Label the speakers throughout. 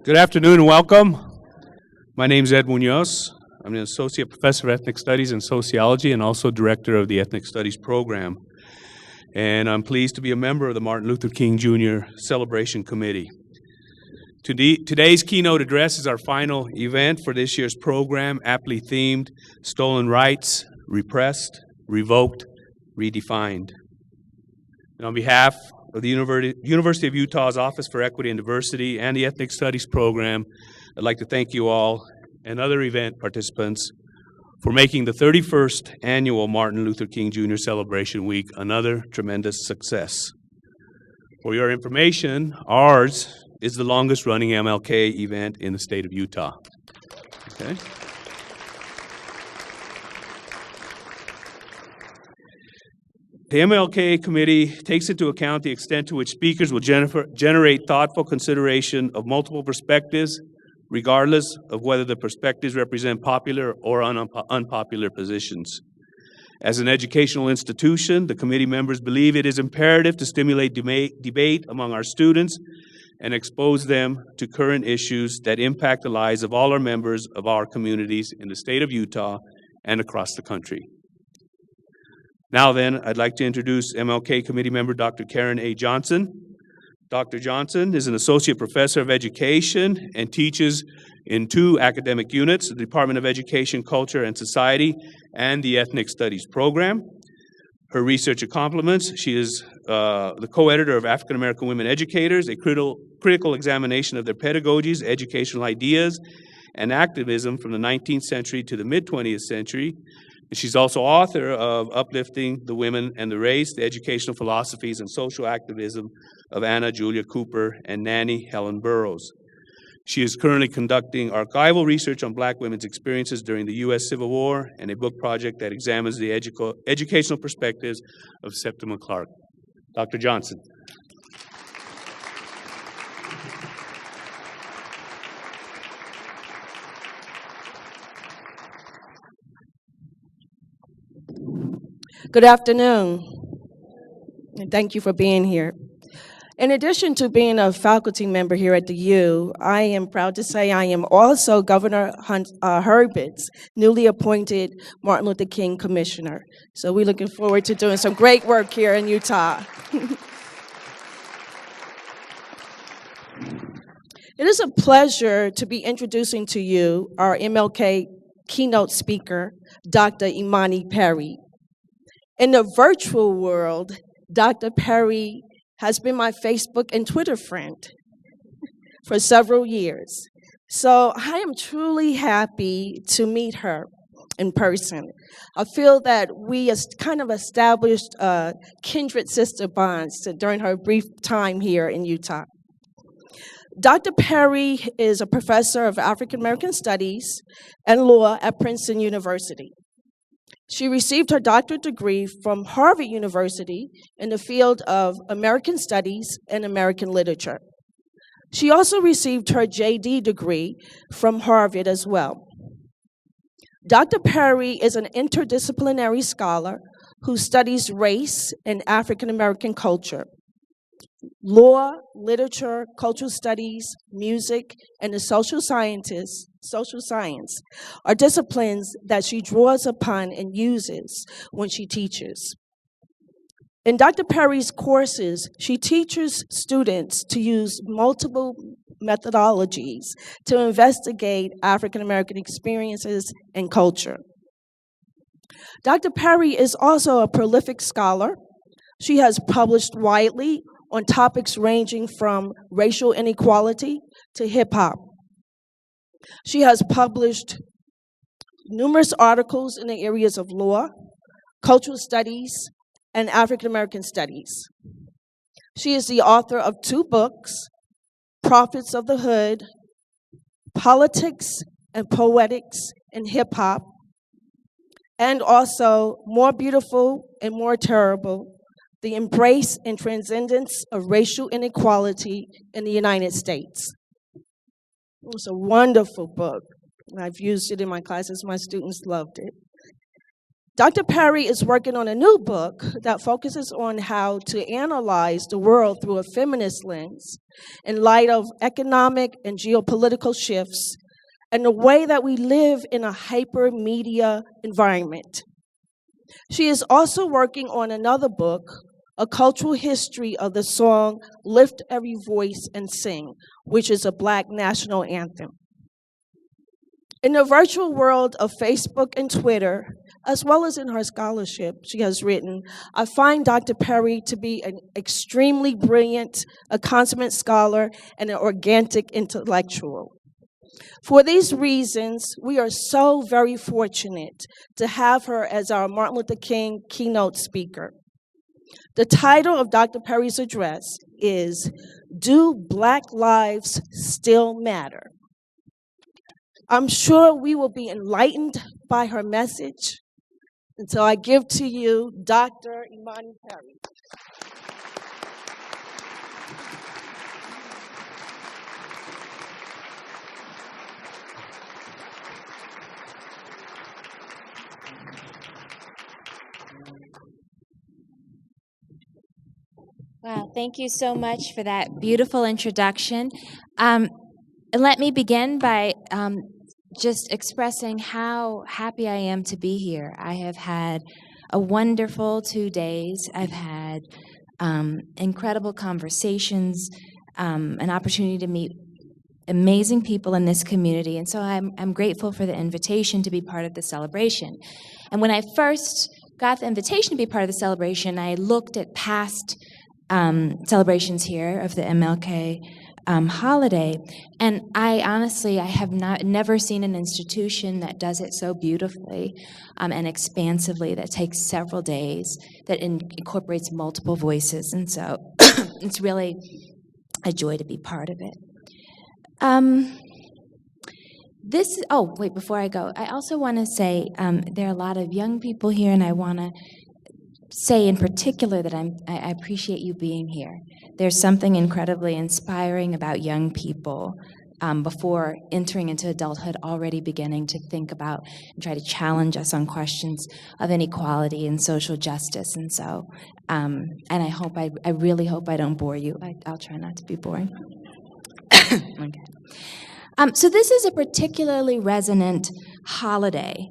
Speaker 1: Good afternoon and welcome. My name is Ed Munoz. I'm an Associate Professor of Ethnic Studies and Sociology and also Director of the Ethnic Studies Program. And I'm pleased to be a member of the Martin Luther King Jr. Celebration Committee. Today's keynote address is our final event for this year's program, aptly themed Stolen Rights, Repressed, Revoked, Redefined. And on behalf of the University of Utah's Office for Equity and Diversity and the Ethnic Studies Program, I'd like to thank you all and other event participants for making the 31st annual Martin Luther King Jr. Celebration Week another tremendous success. For your information, ours is the longest running MLK event in the state of Utah. Okay. The MLK committee takes into account the extent to which speakers will generate thoughtful consideration of multiple perspectives, regardless of whether the perspectives represent popular or unpopular positions. As an educational institution, the committee members believe it is imperative to stimulate debate among our students and expose them to current issues that impact the lives of all our members of our communities in the state of Utah and across the country. Now then, I'd like to introduce MLK committee member Dr. Karen A. Johnson. Dr. Johnson is an associate professor of education and teaches in 2 academic units, the Department of Education, Culture, and Society, and the Ethnic Studies Program. Her research accomplishments: she is the co-editor of African American Women Educators, a critical examination of their pedagogies, educational ideas, and activism from the 19th century to the mid-20th century. She's also author of Uplifting the Women and the Race, the Educational Philosophies and Social Activism of Anna Julia Cooper and Nannie Helen Burroughs. She is currently conducting archival research on Black women's experiences during the U.S. Civil War and a book project that examines the educational perspectives of Septima Clark. Dr. Johnson.
Speaker 2: Good afternoon, and thank you for being here. In addition to being a faculty member here at the U, I am proud to say I am also Governor Herbert's newly appointed Martin Luther King Commissioner. So we're looking forward to doing some great work here in Utah. It is a pleasure to be introducing to you our MLK keynote speaker, Dr. Imani Perry. In the virtual world, Dr. Perry has been my Facebook and Twitter friend for several years. So I am truly happy to meet her in person. I feel that we kind of established kindred sister bonds during her brief time here in Utah. Dr. Perry is a professor of African American Studies and Law at Princeton University. She received her doctorate degree from Harvard University in the field of American Studies and American Literature. She also received her JD degree from Harvard as well. Dr. Perry is an interdisciplinary scholar who studies race and African American culture. Law, literature, cultural studies, music, and the social science are disciplines that she draws upon and uses when she teaches. In Dr. Perry's courses, she teaches students to use multiple methodologies to investigate African American experiences and culture. Dr. Perry is also a prolific scholar. She has published widely on topics ranging from racial inequality to hip-hop. She has published numerous articles in the areas of law, cultural studies, and African American studies. She is the author of 2 books, Prophets of the Hood, Politics and Poetics in Hip-Hop, and also More Beautiful and More Terrible, The Embrace and Transcendence of Racial Inequality in the United States. It's a wonderful book. I've used it in my classes. My students loved it. Dr. Perry is working on a new book that focuses on how to analyze the world through a feminist lens in light of economic and geopolitical shifts and the way that we live in a hyper media environment. She is also working on another book, A Cultural History of the Song Lift Every Voice and Sing, which is a Black national anthem. In the virtual world of Facebook and Twitter, as well as in her scholarship, she has written, I find Dr. Perry to be an extremely brilliant, a consummate scholar, and an organic intellectual. For these reasons, we are so very fortunate to have her as our Martin Luther King keynote speaker. The title of Dr. Perry's address is, Do Black Lives Still Matter? I'm sure we will be enlightened by her message. And so I give to you Dr. Imani Perry.
Speaker 3: Wow, thank you so much for that beautiful introduction. And let me begin by just expressing how happy I am to be here. I have had a wonderful 2 days. I've had incredible conversations, an opportunity to meet amazing people in this community, and so I'm grateful for the invitation to be part of the celebration. And when I first got the invitation to be part of the celebration, I looked at past celebrations here of the MLK holiday, and I honestly have never seen an institution that does it so beautifully and expansively, that takes several days, that incorporates multiple voices, and so it's really a joy to be part of it. Before I go, I also want to say there are a lot of young people here, and I want to say in particular that I appreciate you being here. There's something incredibly inspiring about young people before entering into adulthood, already beginning to think about and try to challenge us on questions of inequality and social justice. And so, and I really hope I don't bore you. I'll try not to be boring. Okay. So this is a particularly resonant holiday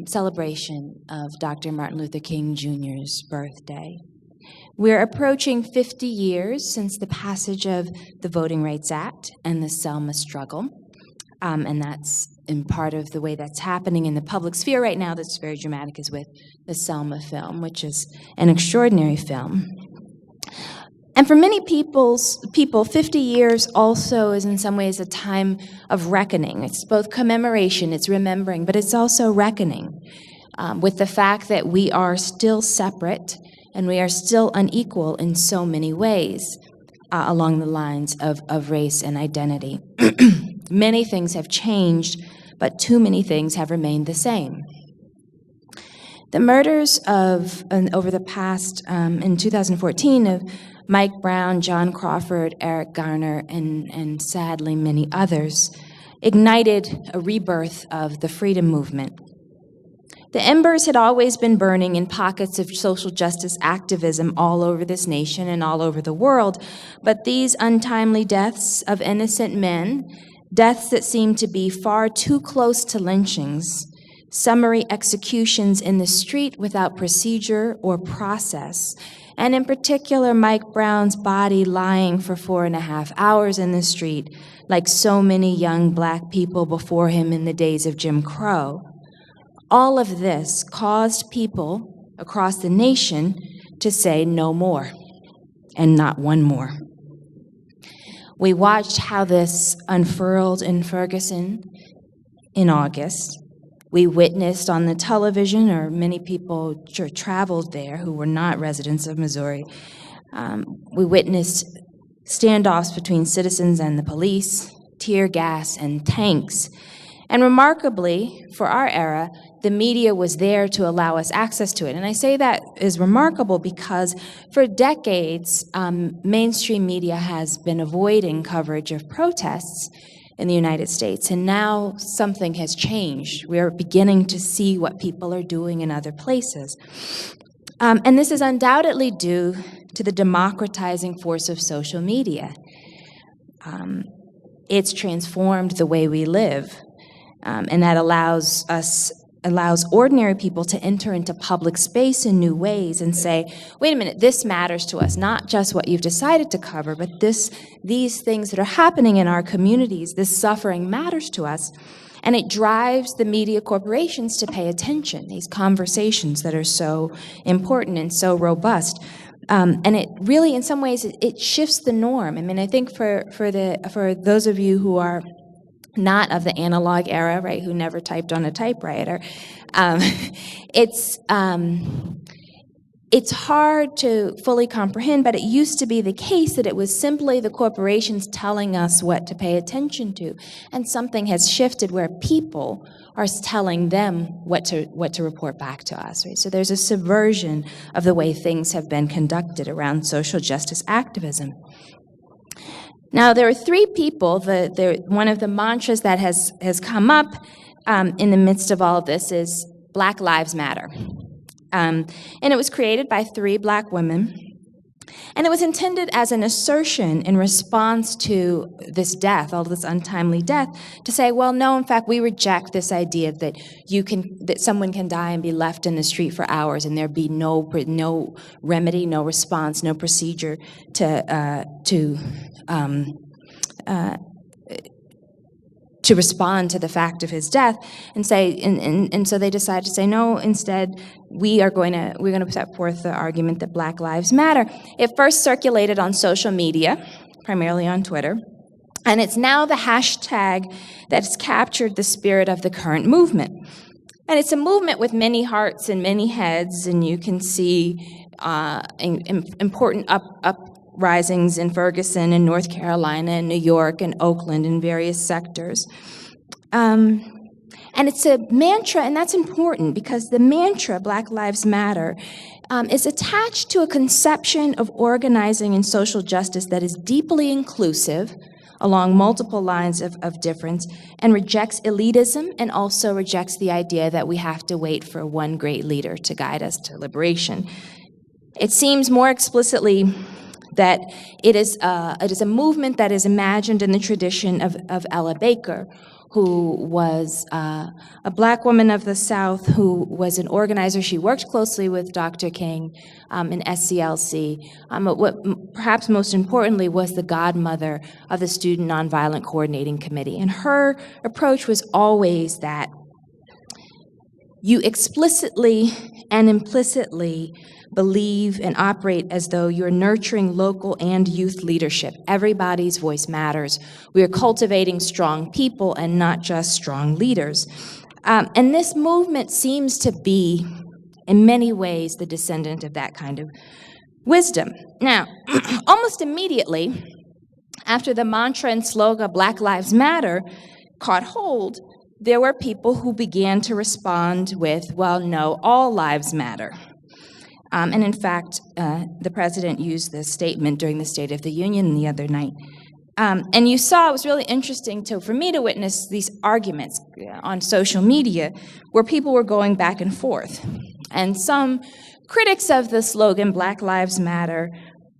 Speaker 3: celebration of Dr. Martin Luther King Jr.'s birthday. We're approaching 50 years since the passage of the Voting Rights Act and the Selma struggle, and that's in part of the way that's happening in the public sphere right now that's very dramatic is with the Selma film, which is an extraordinary film. And for many people, 50 years also is in some ways a time of reckoning. It's both commemoration, it's remembering, but it's also reckoning with the fact that we are still separate and we are still unequal in so many ways along the lines of race and identity. Many things have changed, but too many things have remained the same. The murders over the past, in 2014, of Mike Brown, John Crawford, Eric Garner, and sadly many others, ignited a rebirth of the freedom movement. The embers had always been burning in pockets of social justice activism all over this nation and all over the world, but these untimely deaths of innocent men, deaths that seemed to be far too close to lynchings, summary executions in the street without procedure or process, and in particular, Mike Brown's body lying for 4.5 hours in the street, like so many young Black people before him in the days of Jim Crow. All of this caused people across the nation to say no more, and not one more. We watched how this unfurled in Ferguson in August. We witnessed on the television, or many people traveled there who were not residents of Missouri. We witnessed standoffs between citizens and the police, tear gas and tanks. And remarkably, for our era, the media was there to allow us access to it. And I say that is remarkable because for decades, mainstream media has been avoiding coverage of protests in the United States. And now something has changed. We are beginning to see what people are doing in other places. And this is undoubtedly due to the democratizing force of social media. It's transformed the way we live, and that allows ordinary people to enter into public space in new ways and say, wait a minute, this matters to us, not just what you've decided to cover, but these things that are happening in our communities, this suffering matters to us. And it drives the media corporations to pay attention, these conversations that are so important and so robust. And it really, in some ways, it shifts the norm. I mean, I think for those of you who are not of the analog era, right, who never typed on a typewriter, it's hard to fully comprehend, but it used to be the case that it was simply the corporations telling us what to pay attention to, and something has shifted where people are telling them what to report back to us, right? So there's a subversion of the way things have been conducted around social justice activism. Now, there are three people. One of the mantras that has come up in the midst of all of this is Black Lives Matter. And it was created by three Black women. And it was intended as an assertion in response to this death, all this untimely death, to say, well, no, in fact, we reject this idea that someone can die and be left in the street for hours and there be no remedy, no response, no procedure to respond to the fact of his death, and so they decided to say no. Instead, we're going to set forth the argument that Black Lives Matter. It first circulated on social media, primarily on Twitter, and it's now the hashtag that's captured the spirit of the current movement. And it's a movement with many hearts and many heads, and you can see important uprisings in Ferguson and North Carolina and New York and Oakland in various sectors. And it's a mantra, and that's important because the mantra, Black Lives Matter, is attached to a conception of organizing and social justice that is deeply inclusive along multiple lines of difference and rejects elitism and also rejects the idea that we have to wait for one great leader to guide us to liberation. It seems more explicitly that it is a movement that is imagined in the tradition of Ella Baker, who was a Black woman of the South who was an organizer. She worked closely with Dr. King in SCLC. But what perhaps most importantly was the godmother of the Student Nonviolent Coordinating Committee. And her approach was always that you explicitly and implicitly believe and operate as though you're nurturing local and youth leadership. Everybody's voice matters. We are cultivating strong people and not just strong leaders. And this movement seems to be, in many ways, the descendant of that kind of wisdom. Now, almost immediately after the mantra and slogan Black Lives Matter caught hold, there were people who began to respond with, well, no, all lives matter. And in fact, the president used this statement during the State of the Union the other night. And you saw, it was really interesting for me to witness these arguments on social media where people were going back and forth. And some critics of the slogan, Black Lives Matter,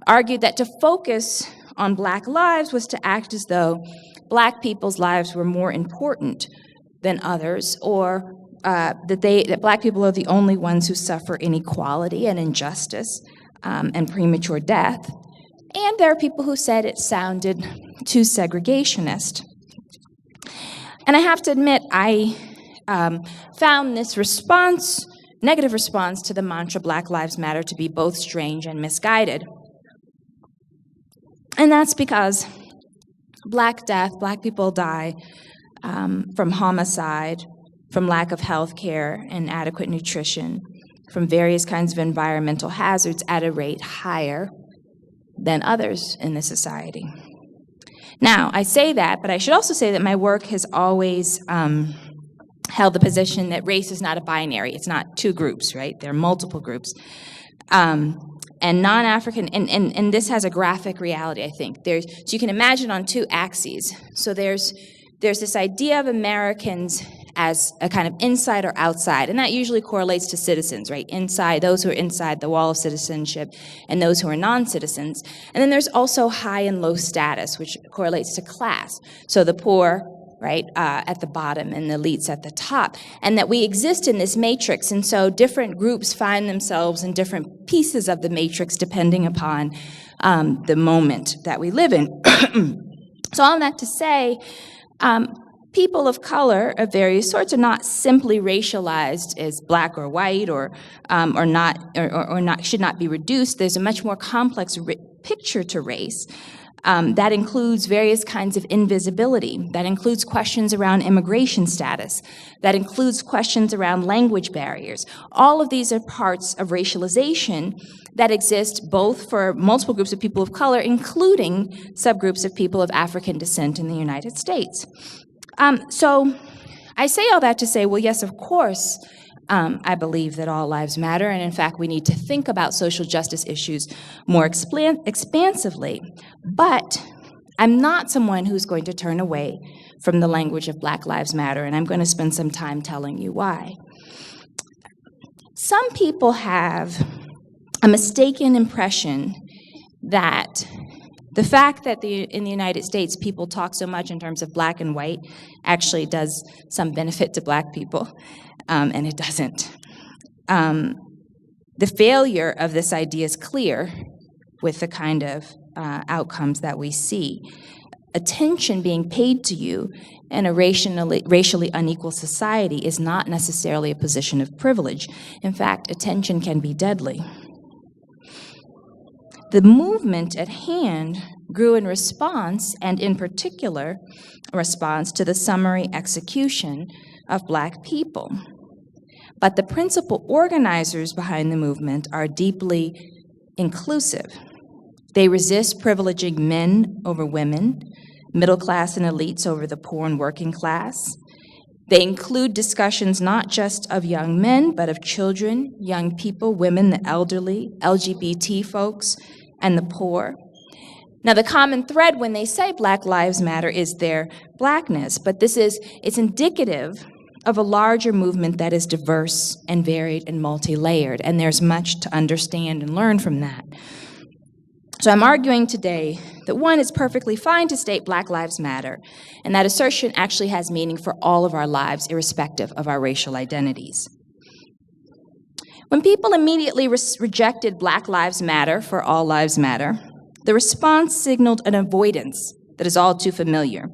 Speaker 3: argued that to focus on Black lives was to act as though Black people's lives were more important than others, or that Black people are the only ones who suffer inequality and injustice and premature death. And there are people who said it sounded too segregationist. And I have to admit, I found this negative response to the mantra Black Lives Matter to be both strange and misguided. And that's because Black people die from homicide, from lack of health care and adequate nutrition, from various kinds of environmental hazards at a rate higher than others in the society. Now, I say that, but I should also say that my work has always held the position that race is not a binary. It's not two groups, right? There are multiple groups. And non-African, and this has a graphic reality, I think. So you can imagine on two axes. So there's there's this idea of Americans as a kind of inside or outside, and that usually correlates to citizens, right? Inside, those who are inside the wall of citizenship, and those who are non-citizens. And then there's also high and low status, which correlates to class. So the poor, right, at the bottom, and the elites at the top, and that we exist in this matrix, and so different groups find themselves in different pieces of the matrix depending upon the moment that we live in. So all that to say, people of color of various sorts are not simply racialized as black or white, or not should not be reduced. There's a much more complex picture to race that includes various kinds of invisibility, that includes questions around immigration status, that includes questions around language barriers. All of these are parts of racialization that exist both for multiple groups of people of color, including subgroups of people of African descent in the United States. So I say all that to say, well, yes, of course, I believe that all lives matter, and in fact, we need to think about social justice issues more expansively. But I'm not someone who's going to turn away from the language of Black Lives Matter, and I'm going to spend some time telling you why. Some people have a mistaken impression that the fact that in the United States people talk so much in terms of black and white actually does some benefit to black people, and it doesn't. The failure of this idea is clear with the kind of outcomes that we see. Attention being paid to you in a racially unequal society is not necessarily a position of privilege. In fact, attention can be deadly. The movement at hand grew in response, and in particular, a response to the summary execution of Black people. But the principal organizers behind the movement are deeply inclusive. They resist privileging men over women, middle class and elites over the poor and working class. They include discussions not just of young men, but of children, young people, women, the elderly, LGBT folks, and the poor. Now, the common thread when they say Black Lives Matter is their blackness, but it's indicative of a larger movement that is diverse and varied and multi-layered, and there's much to understand and learn from that. So I'm arguing today that one, it's perfectly fine to state Black Lives Matter, and that assertion actually has meaning for all of our lives, irrespective of our racial identities. When people immediately rejected Black Lives Matter for All Lives Matter, the response signaled an avoidance that is all too familiar.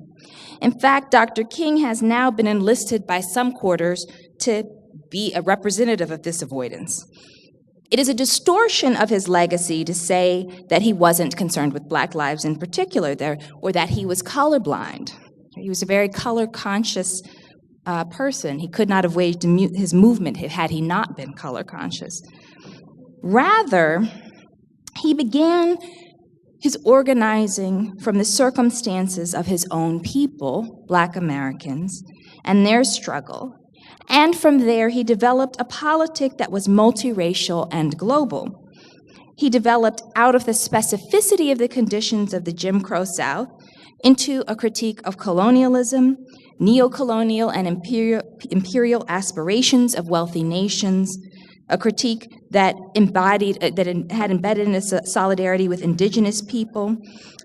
Speaker 3: In fact, Dr. King has now been enlisted by some quarters to be a representative of this avoidance. It is a distortion of his legacy to say that he wasn't concerned with Black lives in particular, or that he was colorblind. He was a very color-conscious person. He could not have waged his movement had he not been color-conscious. Rather, he began his organizing from the circumstances of his own people, Black Americans, and their struggle. And from there, he developed a politic that was multiracial and global. He developed out of the specificity of the conditions of the Jim Crow South into a critique of colonialism, neocolonial and imperial aspirations of wealthy nations, a critique that had embedded in a solidarity with indigenous people,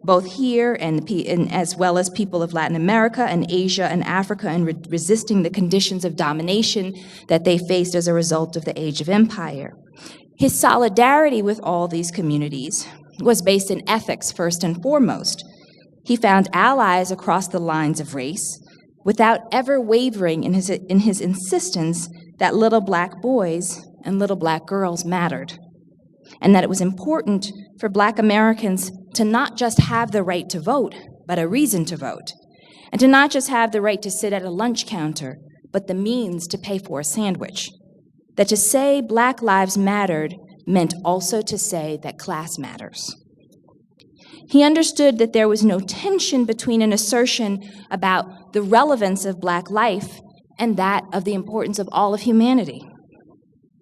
Speaker 3: both here and as well as people of Latin America and Asia and Africa, and resisting the conditions of domination that they faced as a result of the Age of Empire. His solidarity with all these communities was based in ethics first and foremost. He found allies across the lines of race without ever wavering in his insistence that little Black boys and little Black girls mattered, and that it was important for Black Americans to not just have the right to vote, but a reason to vote, and to not just have the right to sit at a lunch counter, but the means to pay for a sandwich. That to say Black lives mattered meant also to say that class matters. He understood that there was no tension between an assertion about the relevance of Black life and that of the importance of all of humanity.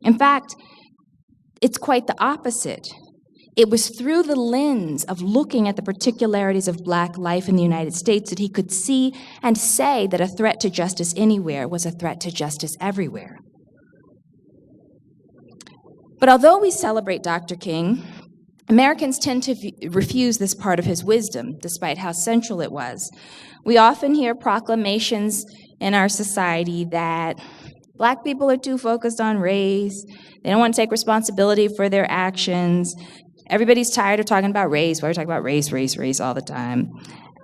Speaker 3: In fact, it's quite the opposite. It was through the lens of looking at the particularities of Black life in the United States that he could see and say that a threat to justice anywhere was a threat to justice everywhere. But although we celebrate Dr. King, Americans tend to refuse this part of his wisdom, despite how central it was. We often hear proclamations in our society that Black people are too focused on race, they don't want to take responsibility for their actions, everybody's tired of talking about race, why are we talking about race, race, race all the time?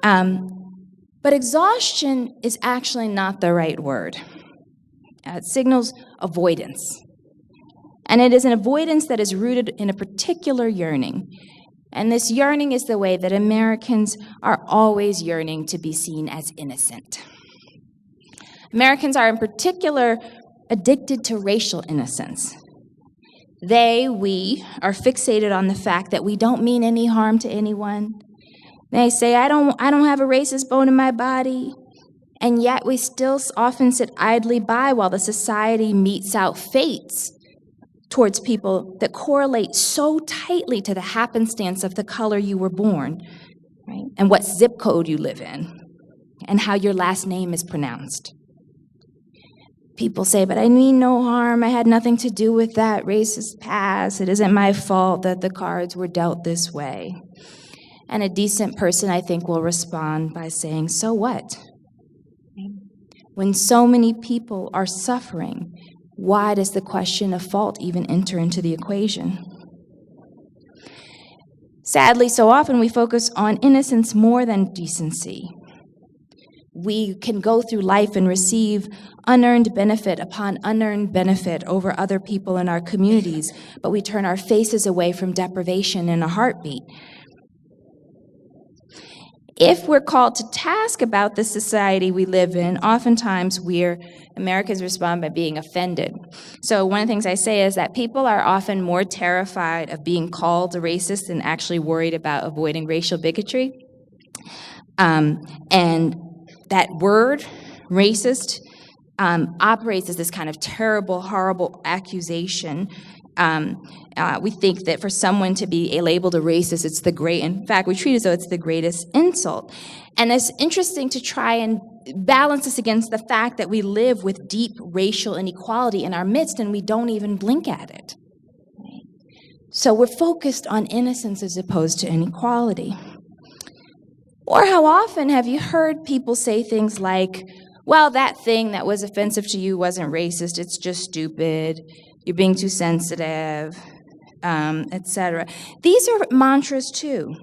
Speaker 3: But exhaustion is actually not the right word. It signals avoidance. And it is an avoidance that is rooted in a particular yearning. And this yearning is the way that Americans are always yearning to be seen as innocent. Americans are in particular addicted to racial innocence. We are fixated on the fact that we don't mean any harm to anyone. They say, I don't have a racist bone in my body. And yet we still often sit idly by while the society metes out fates towards people that correlate so tightly to the happenstance of the color you were born, right? And what zip code you live in, and how your last name is pronounced. People say, but I mean no harm, I had nothing to do with that racist past, it isn't my fault that the cards were dealt this way. And a decent person, I think, will respond by saying, so what? When so many people are suffering, why does the question of fault even enter into the equation? Sadly, so often we focus on innocence more than decency. We can go through life and receive unearned benefit upon unearned benefit over other people in our communities, but we turn our faces away from deprivation in a heartbeat. If we're called to task about the society we live in, oftentimes Americans respond by being offended. So one of the things I say is that people are often more terrified of being called a racist than actually worried about avoiding racial bigotry. And that word, racist, operates as this kind of terrible, horrible accusation. We think that for someone to be labeled a racist, in fact, we treat it as though it's the greatest insult. And it's interesting to try and balance this against the fact that we live with deep racial inequality in our midst and we don't even blink at it. So we're focused on innocence as opposed to inequality. Or how often have you heard people say things like, well, that thing that was offensive to you wasn't racist, it's just stupid, you're being too sensitive, etc. These are mantras too.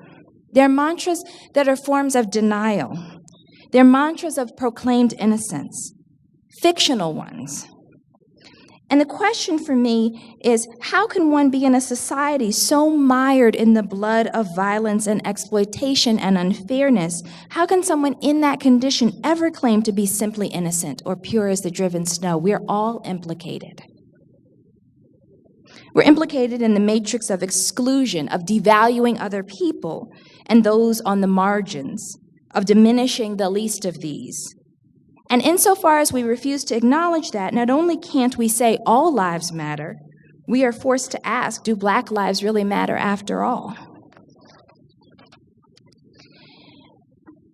Speaker 3: They're mantras that are forms of denial. They're mantras of proclaimed innocence, fictional ones. And the question for me is, how can one be in a society so mired in the blood of violence and exploitation and unfairness? How can someone in that condition ever claim to be simply innocent or pure as the driven snow? We're all implicated. We're implicated in the matrix of exclusion, of devaluing other people and those on the margins, of diminishing the least of these. And insofar as we refuse to acknowledge that, not only can't we say all lives matter, we are forced to ask, do Black lives really matter after all?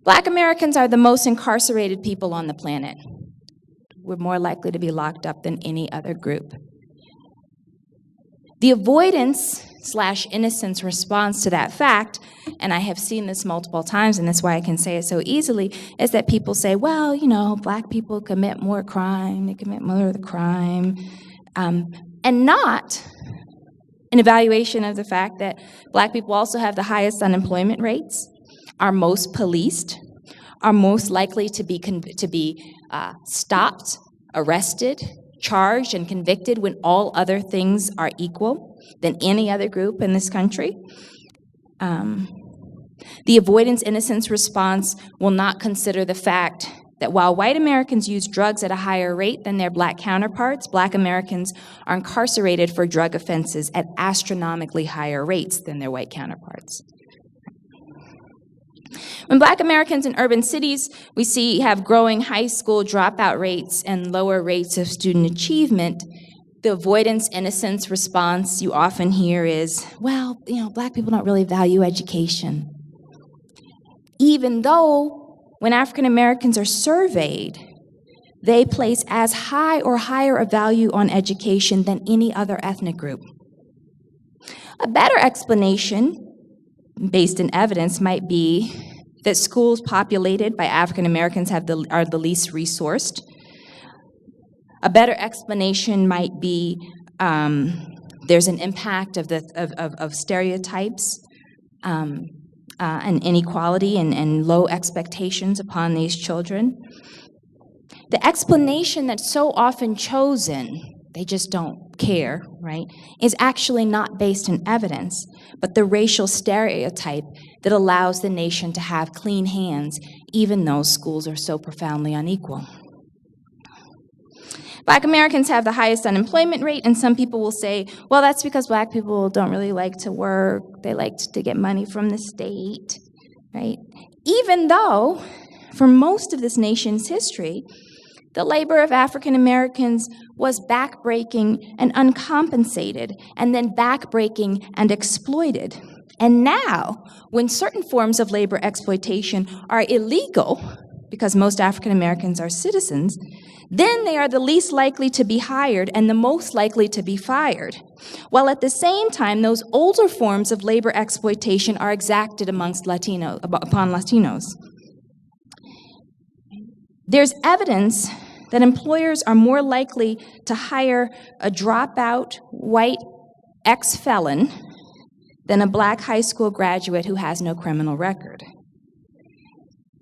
Speaker 3: Black Americans are the most incarcerated people on the planet. We're more likely to be locked up than any other group. The avoidance/innocence response to that fact, and I have seen this multiple times, and that's why I can say it so easily, is that people say, well, Black people commit more crime, they commit more of the crime, and not an evaluation of the fact that Black people also have the highest unemployment rates, are most policed, are most likely to be stopped, arrested, charged and convicted when all other things are equal than any other group in this country. The avoidance-innocence response will not consider the fact that while white Americans use drugs at a higher rate than their Black counterparts, Black Americans are incarcerated for drug offenses at astronomically higher rates than their white counterparts. When Black Americans in urban cities have growing high school dropout rates and lower rates of student achievement, The avoidance innocence response you often hear is, well, Black people don't really value education. Even though when African Americans are surveyed, they place as high or higher a value on education than any other ethnic group. A better explanation, based in evidence, might be that schools populated by African Americans are the least resourced. A better explanation might be there's an impact of stereotypes and inequality and low expectations upon these children. The explanation that's so often chosen, they just don't care, right, is actually not based in evidence, but the racial stereotype that allows the nation to have clean hands, even though schools are so profoundly unequal. Black Americans have the highest unemployment rate, and some people will say, well, that's because Black people don't really like to work. They like to get money from the state, right? Even though, for most of this nation's history, the labor of African Americans was backbreaking and uncompensated, and then backbreaking and exploited. And now, when certain forms of labor exploitation are illegal, because most African Americans are citizens, then they are the least likely to be hired and the most likely to be fired. While at the same time, those older forms of labor exploitation are exacted upon Latinos. There's evidence that employers are more likely to hire a dropout white ex-felon than a Black high school graduate who has no criminal record.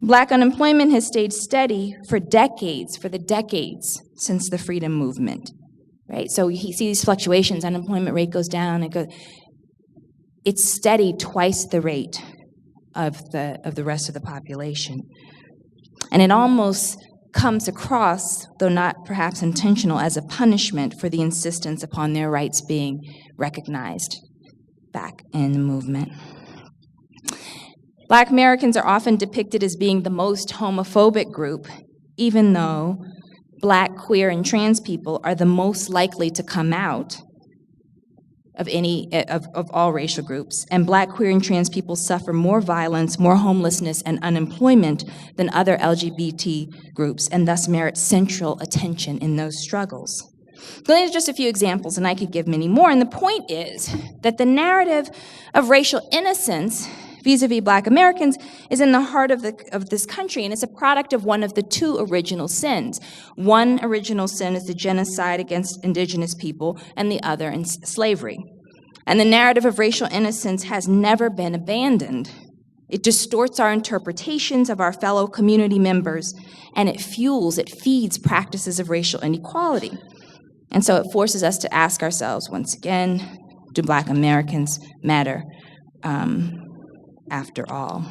Speaker 3: Black unemployment has stayed steady for the decades since the freedom movement, right? So you see these fluctuations, unemployment rate goes down, it's steady twice the rate of the rest of the population. And it almost comes across, though not perhaps intentional, as a punishment for the insistence upon their rights being recognized back in the movement. Black Americans are often depicted as being the most homophobic group, even though Black, queer, and trans people are the most likely to come out of all racial groups. And Black, queer, and trans people suffer more violence, more homelessness, and unemployment than other LGBT groups, and thus merit central attention in those struggles. So these are just a few examples, and I could give many more. And the point is that the narrative of racial innocence vis-a-vis Black Americans is in the heart of this country, and it's a product of one of the two original sins. One original sin is the genocide against indigenous people, and the other is slavery. And the narrative of racial innocence has never been abandoned. It distorts our interpretations of our fellow community members, and it feeds practices of racial inequality. And so it forces us to ask ourselves, once again, do Black Americans matter after all?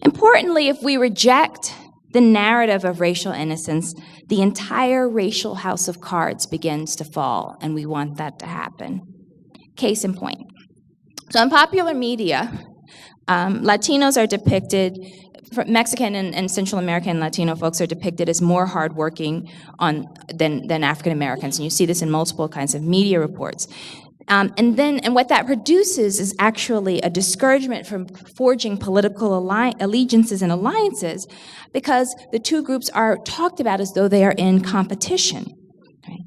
Speaker 3: Importantly, if we reject the narrative of racial innocence, the entire racial house of cards begins to fall, and we want that to happen. Case in point. So in popular media, Latinos are depicted, Mexican and Central American Latino folks are depicted as more hardworking than African Americans, and you see this in multiple kinds of media reports. And what that produces is actually a discouragement from forging political allegiances and alliances, because the two groups are talked about as though they are in competition. Right?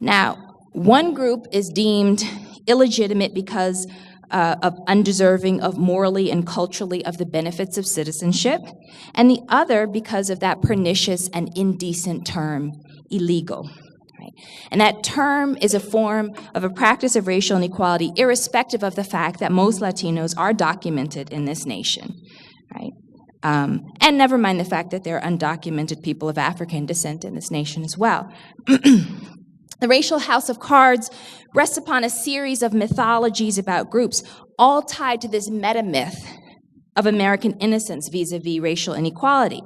Speaker 3: Now, one group is deemed illegitimate because of undeserving of morally and culturally of the benefits of citizenship, and the other because of that pernicious and indecent term, illegal. Right? And that term is a form of a practice of racial inequality, irrespective of the fact that most Latinos are documented in this nation. Right? And never mind the fact that there are undocumented people of African descent in this nation as well. The racial house of cards rests upon a series of mythologies about groups, all tied to this meta-myth of American innocence vis-a-vis racial inequality.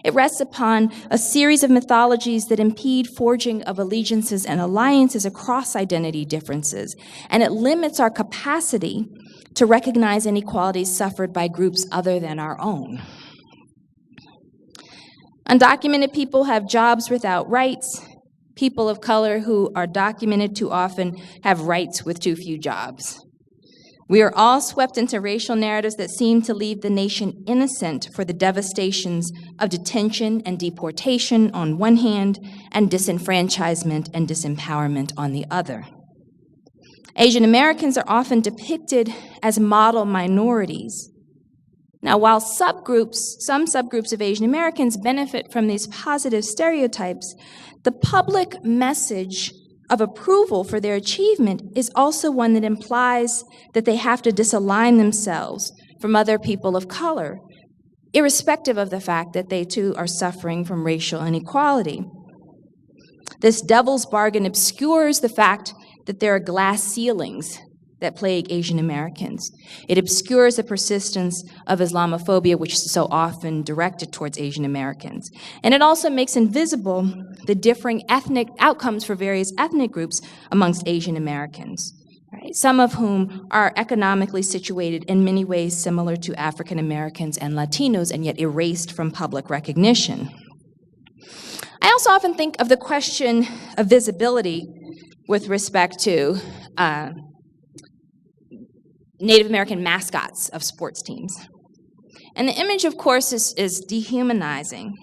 Speaker 3: It rests upon a series of mythologies that impede forging of allegiances and alliances across identity differences, and it limits our capacity to recognize inequalities suffered by groups other than our own. Undocumented people have jobs without rights. People of color who are documented too often have rights with too few jobs. We are all swept into racial narratives that seem to leave the nation innocent for the devastations of detention and deportation on one hand, and disenfranchisement and disempowerment on the other. Asian Americans are often depicted as model minorities. Now, while some subgroups of Asian Americans benefit from these positive stereotypes, the public message of approval for their achievement is also one that implies that they have to disalign themselves from other people of color, irrespective of the fact that they too are suffering from racial inequality. This devil's bargain obscures the fact that there are glass ceilings that plague Asian Americans. It obscures the persistence of Islamophobia, which is so often directed towards Asian Americans. And it also makes invisible the differing ethnic outcomes for various ethnic groups amongst Asian Americans, right? Some of whom are economically situated in many ways similar to African Americans and Latinos, and yet erased from public recognition. I also often think of the question of visibility with respect to Native American mascots of sports teams. And the image, of course, is dehumanizing.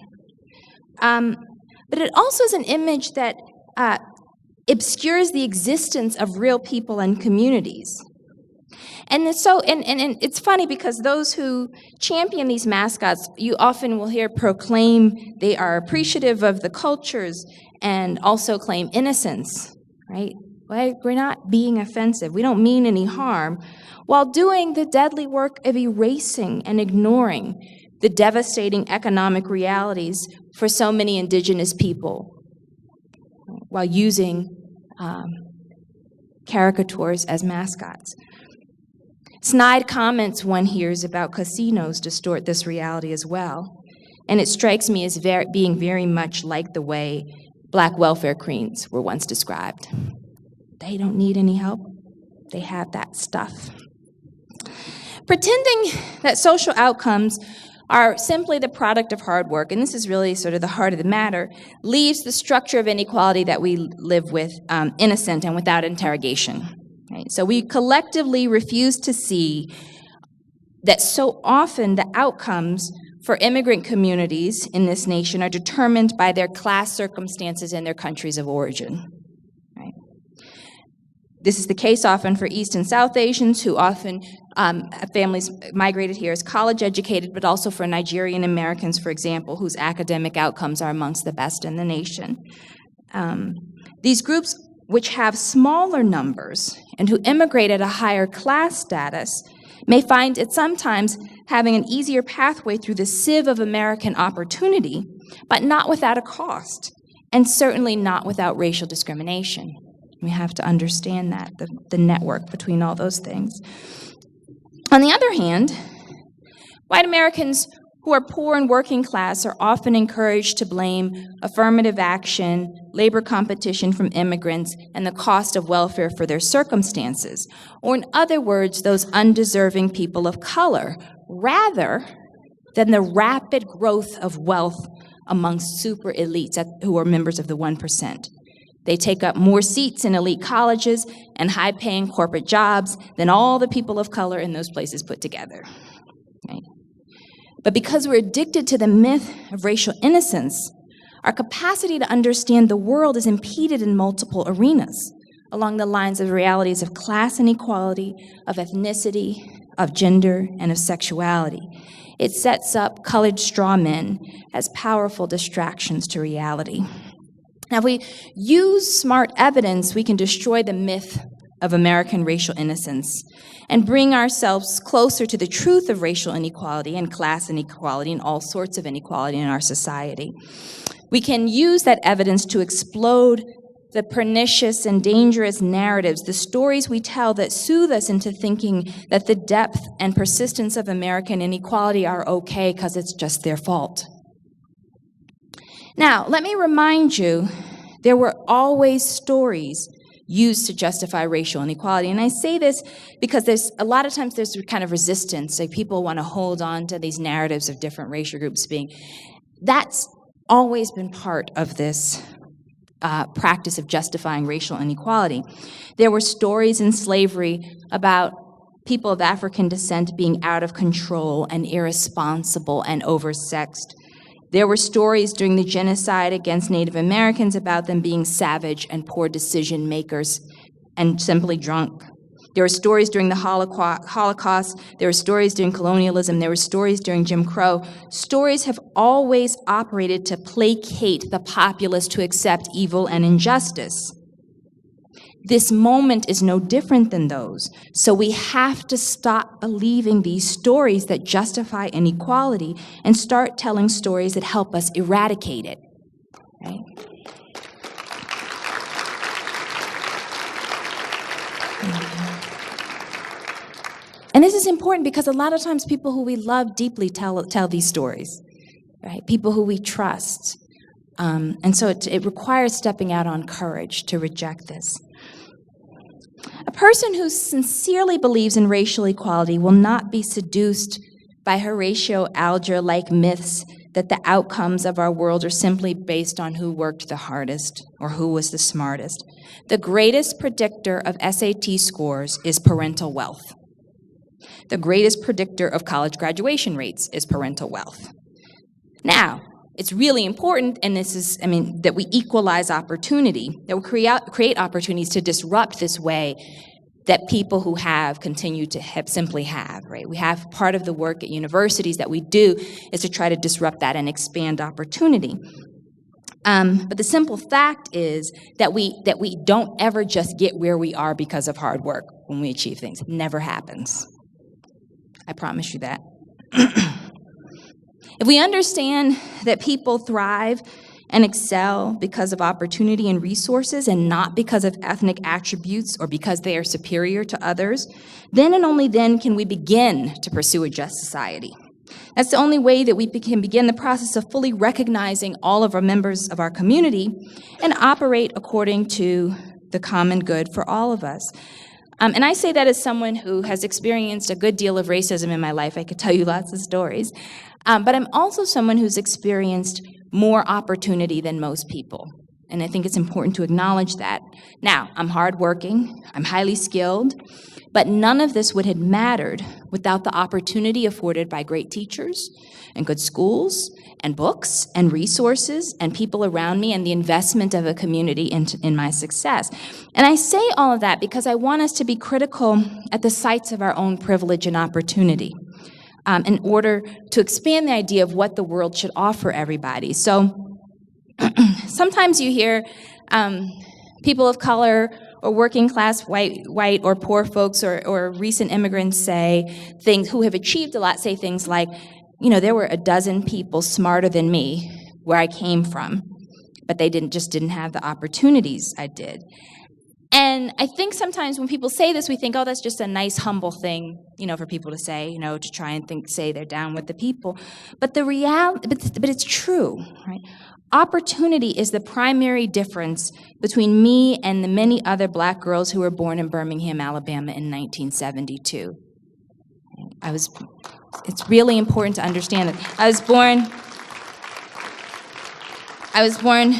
Speaker 3: But it also is an image that obscures the existence of real people and communities. And it's funny because those who champion these mascots, you often will hear proclaim they are appreciative of the cultures and also claim innocence, right? We're not being offensive. We don't mean any harm, while doing the deadly work of erasing and ignoring the devastating economic realities for so many indigenous people, while using caricatures as mascots. Snide comments one hears about casinos distort this reality as well, and it strikes me as being very much like the way Black welfare queens were once described. They don't need any help. They have that stuff. Pretending that social outcomes are simply the product of hard work, and this is really sort of the heart of the matter, leaves the structure of inequality that we live with innocent and without interrogation. Right? So we collectively refuse to see that so often the outcomes for immigrant communities in this nation are determined by their class circumstances and their countries of origin. This is the case often for East and South Asians who often have families migrated here as college educated, but also for Nigerian Americans, for example, whose academic outcomes are amongst the best in the nation. These groups, which have smaller numbers and who immigrate at a higher class status, may find it sometimes having an easier pathway through the sieve of American opportunity, but not without a cost, and certainly not without racial discrimination. We have to understand that, the network between all those things. On the other hand, white Americans who are poor and working class are often encouraged to blame affirmative action, labor competition from immigrants, and the cost of welfare for their circumstances, or in other words, those undeserving people of color, rather than the rapid growth of wealth amongst super elites who are members of the 1%. They take up more seats in elite colleges and high-paying corporate jobs than all the people of color in those places put together. Okay? But because we're addicted to the myth of racial innocence, our capacity to understand the world is impeded in multiple arenas, along the lines of realities of class inequality, of ethnicity, of gender, and of sexuality. It sets up colored straw men as powerful distractions to reality. Now, if we use smart evidence, we can destroy the myth of American racial innocence and bring ourselves closer to the truth of racial inequality and class inequality and all sorts of inequality in our society. We can use that evidence to explode the pernicious and dangerous narratives, the stories we tell that soothe us into thinking that the depth and persistence of American inequality are okay because it's just their fault. Now, let me remind you, there were always stories used to justify racial inequality. And I say this because there's a lot of times there's kind of resistance. Like people want to hold on to these narratives of different racial groups being. That's always been part of this practice of justifying racial inequality. There were stories in slavery about people of African descent being out of control and irresponsible and oversexed. There were stories during the genocide against Native Americans about them being savage and poor decision makers and simply drunk. There were stories during the Holocaust. There were stories during colonialism. There were stories during Jim Crow. Stories have always operated to placate the populace to accept evil and injustice. This moment is no different than those. So we have to stop believing these stories that justify inequality and start telling stories that help us eradicate it. Right? And this is important because a lot of times people who we love deeply tell these stories, right? People who we trust. And so it requires stepping out on courage to reject this. A person who sincerely believes in racial equality will not be seduced by Horatio Alger-like myths that the outcomes of our world are simply based on who worked the hardest or who was the smartest. The greatest predictor of SAT scores is parental wealth. The greatest predictor of college graduation rates is parental wealth. Now, it's really important, and this is, that we equalize opportunity, that we create opportunities to disrupt this way that people who have continue to simply have, right? We have part of the work at universities that we do is to try to disrupt that and expand opportunity. But the simple fact is that we don't ever just get where we are because of hard work when we achieve things. It never happens. I promise you that. If we understand that people thrive and excel because of opportunity and resources and not because of ethnic attributes or because they are superior to others, then and only then can we begin to pursue a just society. That's the only way that we can begin the process of fully recognizing all of our members of our community and operate according to the common good for all of us. And I say that as someone who has experienced a good deal of racism in my life. I could tell you lots of stories. But I'm also someone who's experienced more opportunity than most people. And I think it's important to acknowledge that. Now, I'm hardworking, I'm highly skilled, but none of this would have mattered without the opportunity afforded by great teachers and good schools and books and resources and people around me and the investment of a community in my success. And I say all of that because I want us to be critical at the sites of our own privilege and opportunity in order to expand the idea of what the world should offer everybody. So sometimes you hear people of color or working class white or poor folks or recent immigrants say things, who have achieved a lot, say things like, there were a dozen people smarter than me where I came from, but they didn't have the opportunities I did. And I think sometimes when people say this, we think, oh, that's just a nice, humble thing, for people to say, to try and say they're down with the people. But the reality, but it's true, right? Opportunity is the primary difference between me and the many other black girls who were born in Birmingham, Alabama in 1972. It's really important to understand that. I was born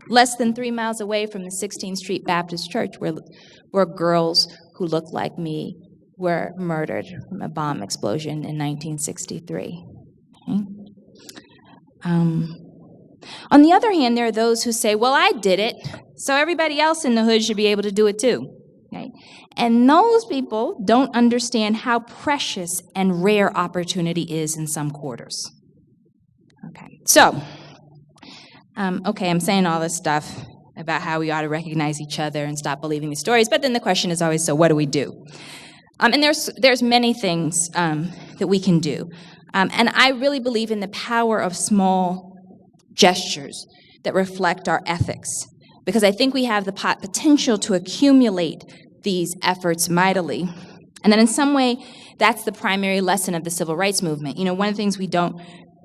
Speaker 3: less than 3 miles away from the 16th Street Baptist Church where girls who looked like me were murdered from a bomb explosion in 1963. Okay? On the other hand, there are those who say, well, I did it, so everybody else in the hood should be able to do it too. Okay? And those people don't understand how precious and rare opportunity is in some quarters. Okay, so, I'm saying all this stuff about how we ought to recognize each other and stop believing these stories, but then the question is always, so what do we do? And there's many things that we can do. And I really believe in the power of small gestures that reflect our ethics, because I think we have the potential to accumulate these efforts mightily. And then in some way, that's the primary lesson of the civil rights movement. One of the things we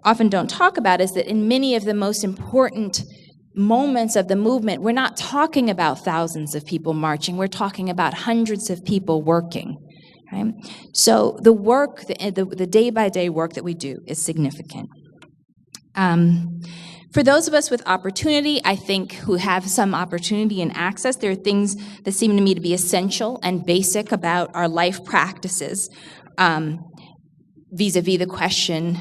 Speaker 3: often don't talk about is that in many of the most important moments of the movement, we're not talking about thousands of people marching, we're talking about hundreds of people working. Right? So the work, the day-by-day work that we do is significant. For those of us with opportunity, I think, who have some opportunity and access, there are things that seem to me to be essential and basic about our life practices vis-a-vis the question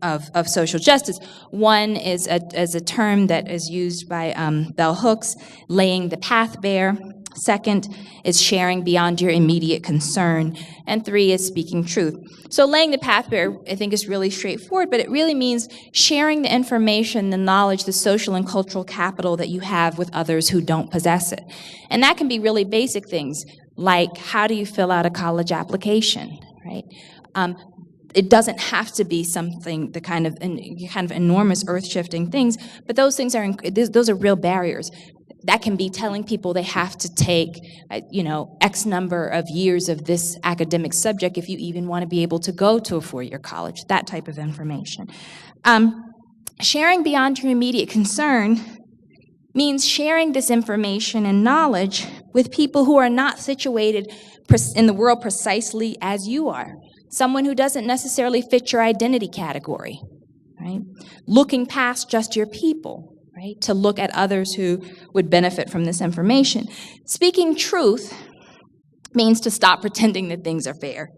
Speaker 3: of social justice. One is a term that is used by Bell Hooks, laying the path bare. Second is sharing beyond your immediate concern. And three is speaking truth. So laying the path bare, I think, is really straightforward, but it really means sharing the information, the knowledge, the social and cultural capital that you have with others who don't possess it. And that can be really basic things, like how do you fill out a college application, right? It doesn't have to be something, the kind of enormous, earth-shifting things, but those things are real barriers. That can be telling people they have to take, X number of years of this academic subject if you even want to be able to go to a four-year college, that type of information. Sharing beyond your immediate concern means sharing this information and knowledge with people who are not situated in the world precisely as you are. Someone who doesn't necessarily fit your identity category, right? Looking past just your people, right? To look at others who would benefit from this information. Speaking truth means to stop pretending that things are fair,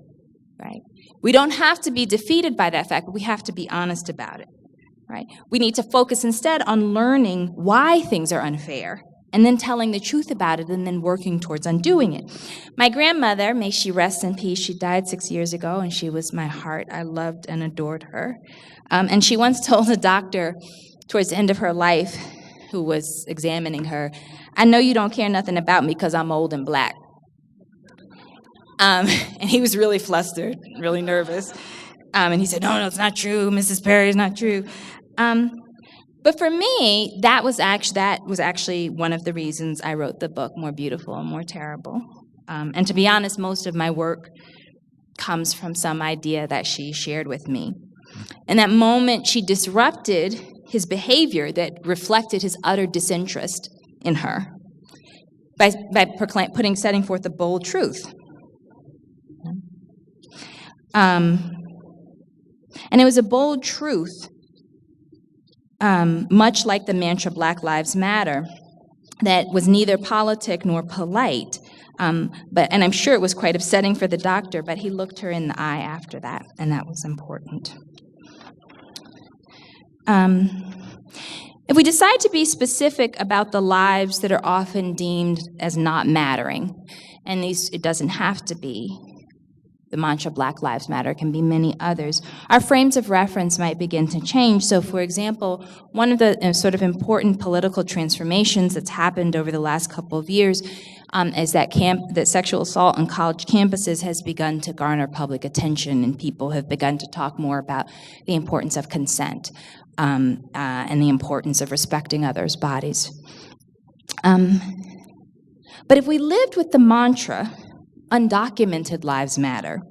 Speaker 3: right? We don't have to be defeated by that fact, but we have to be honest about it, right? We need to focus instead on learning why things are unfair and then telling the truth about it and then working towards undoing it. My grandmother, may she rest in peace, she died 6 years ago, and she was my heart. I loved and adored her. And she once told a doctor towards the end of her life, who was examining her, "I know you don't care nothing about me because I'm old and black." And he was really flustered, really nervous. And he said, no, it's not true, Mrs. Perry, it's not true. But for me, that was actually one of the reasons I wrote the book, More Beautiful and More Terrible. And to be honest, most of my work comes from some idea that she shared with me. In that moment, she disrupted his behavior that reflected his utter disinterest in her by setting forth a bold truth. And it was a bold truth, much like the mantra Black Lives Matter, that was neither politic nor polite. And I'm sure it was quite upsetting for the doctor, but he looked her in the eye after that, and that was important. If we decide to be specific about the lives that are often deemed as not mattering, and it doesn't have to be the mantra Black Lives Matter, it can be many others, our frames of reference might begin to change. So, for example, one of the sort of important political transformations that's happened over the last couple of years is that sexual assault on college campuses has begun to garner public attention, and people have begun to talk more about the importance of consent and the importance of respecting others' bodies. But if we lived with the mantra, undocumented lives matter,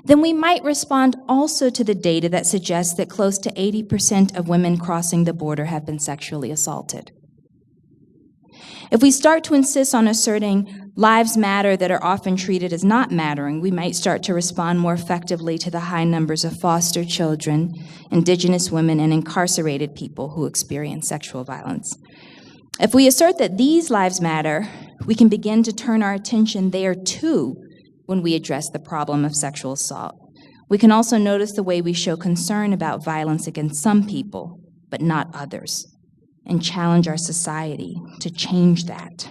Speaker 3: then we might respond also to the data that suggests that close to 80% of women crossing the border have been sexually assaulted. If we start to insist on asserting lives matter that are often treated as not mattering, we might start to respond more effectively to the high numbers of foster children, Indigenous women, and incarcerated people who experience sexual violence. If we assert that these lives matter, we can begin to turn our attention there too when we address the problem of sexual assault. We can also notice the way we show concern about violence against some people, but not others, and challenge our society to change that.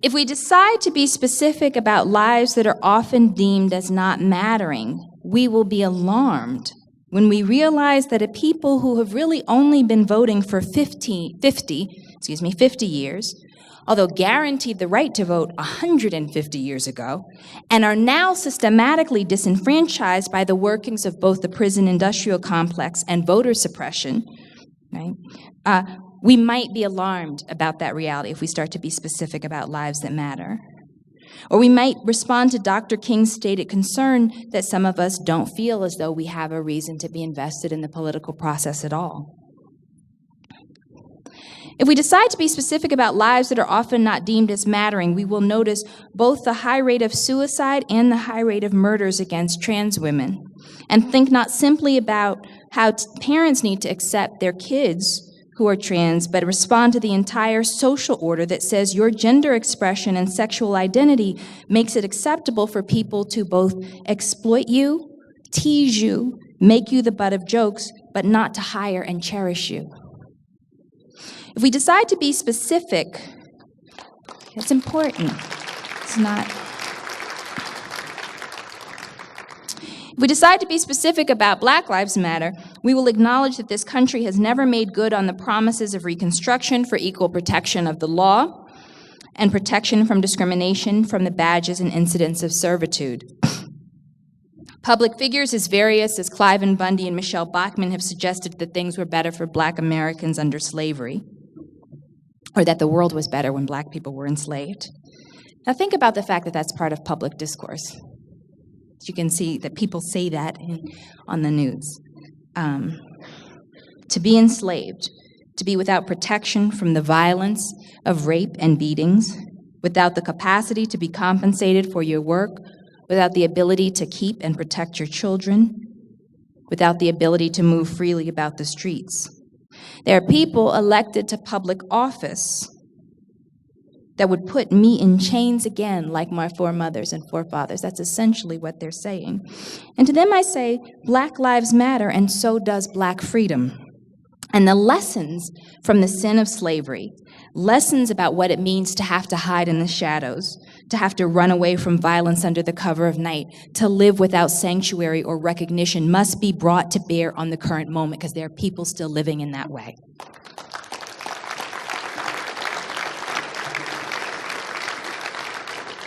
Speaker 3: If we decide to be specific about lives that are often deemed as not mattering, we will be alarmed when we realize that a people who have really only been voting for 50 years, although guaranteed the right to vote 150 years ago, and are now systematically disenfranchised by the workings of both the prison industrial complex and voter suppression, right? We might be alarmed about that reality if we start to be specific about lives that matter. Or we might respond to Dr. King's stated concern that some of us don't feel as though we have a reason to be invested in the political process at all. If we decide to be specific about lives that are often not deemed as mattering, we will notice both the high rate of suicide and the high rate of murders against trans women, and think not simply about how parents need to accept their kids who are trans, but respond to the entire social order that says your gender expression and sexual identity makes it acceptable for people to both exploit you, tease you, make you the butt of jokes, but not to hire and cherish you. If we decide to be specific, it's important. It's not. If we decide to be specific about Black Lives Matter, we will acknowledge that this country has never made good on the promises of Reconstruction for equal protection of the law and protection from discrimination from the badges and incidents of servitude. Public figures as various as Cliven Bundy and Michelle Bachmann have suggested that things were better for Black Americans under slavery, or that the world was better when Black people were enslaved. Now think about the fact that that's part of public discourse. You can see that people say that on the news. To be enslaved, to be without protection from the violence of rape and beatings, without the capacity to be compensated for your work, without the ability to keep and protect your children, without the ability to move freely about the streets. There are people elected to public office that would put me in chains again, like my foremothers and forefathers. That's essentially what they're saying. And to them I say, Black lives matter, and so does Black freedom. And the lessons from the sin of slavery, lessons about what it means to have to hide in the shadows, to have to run away from violence under the cover of night, to live without sanctuary or recognition, must be brought to bear on the current moment, because there are people still living in that way.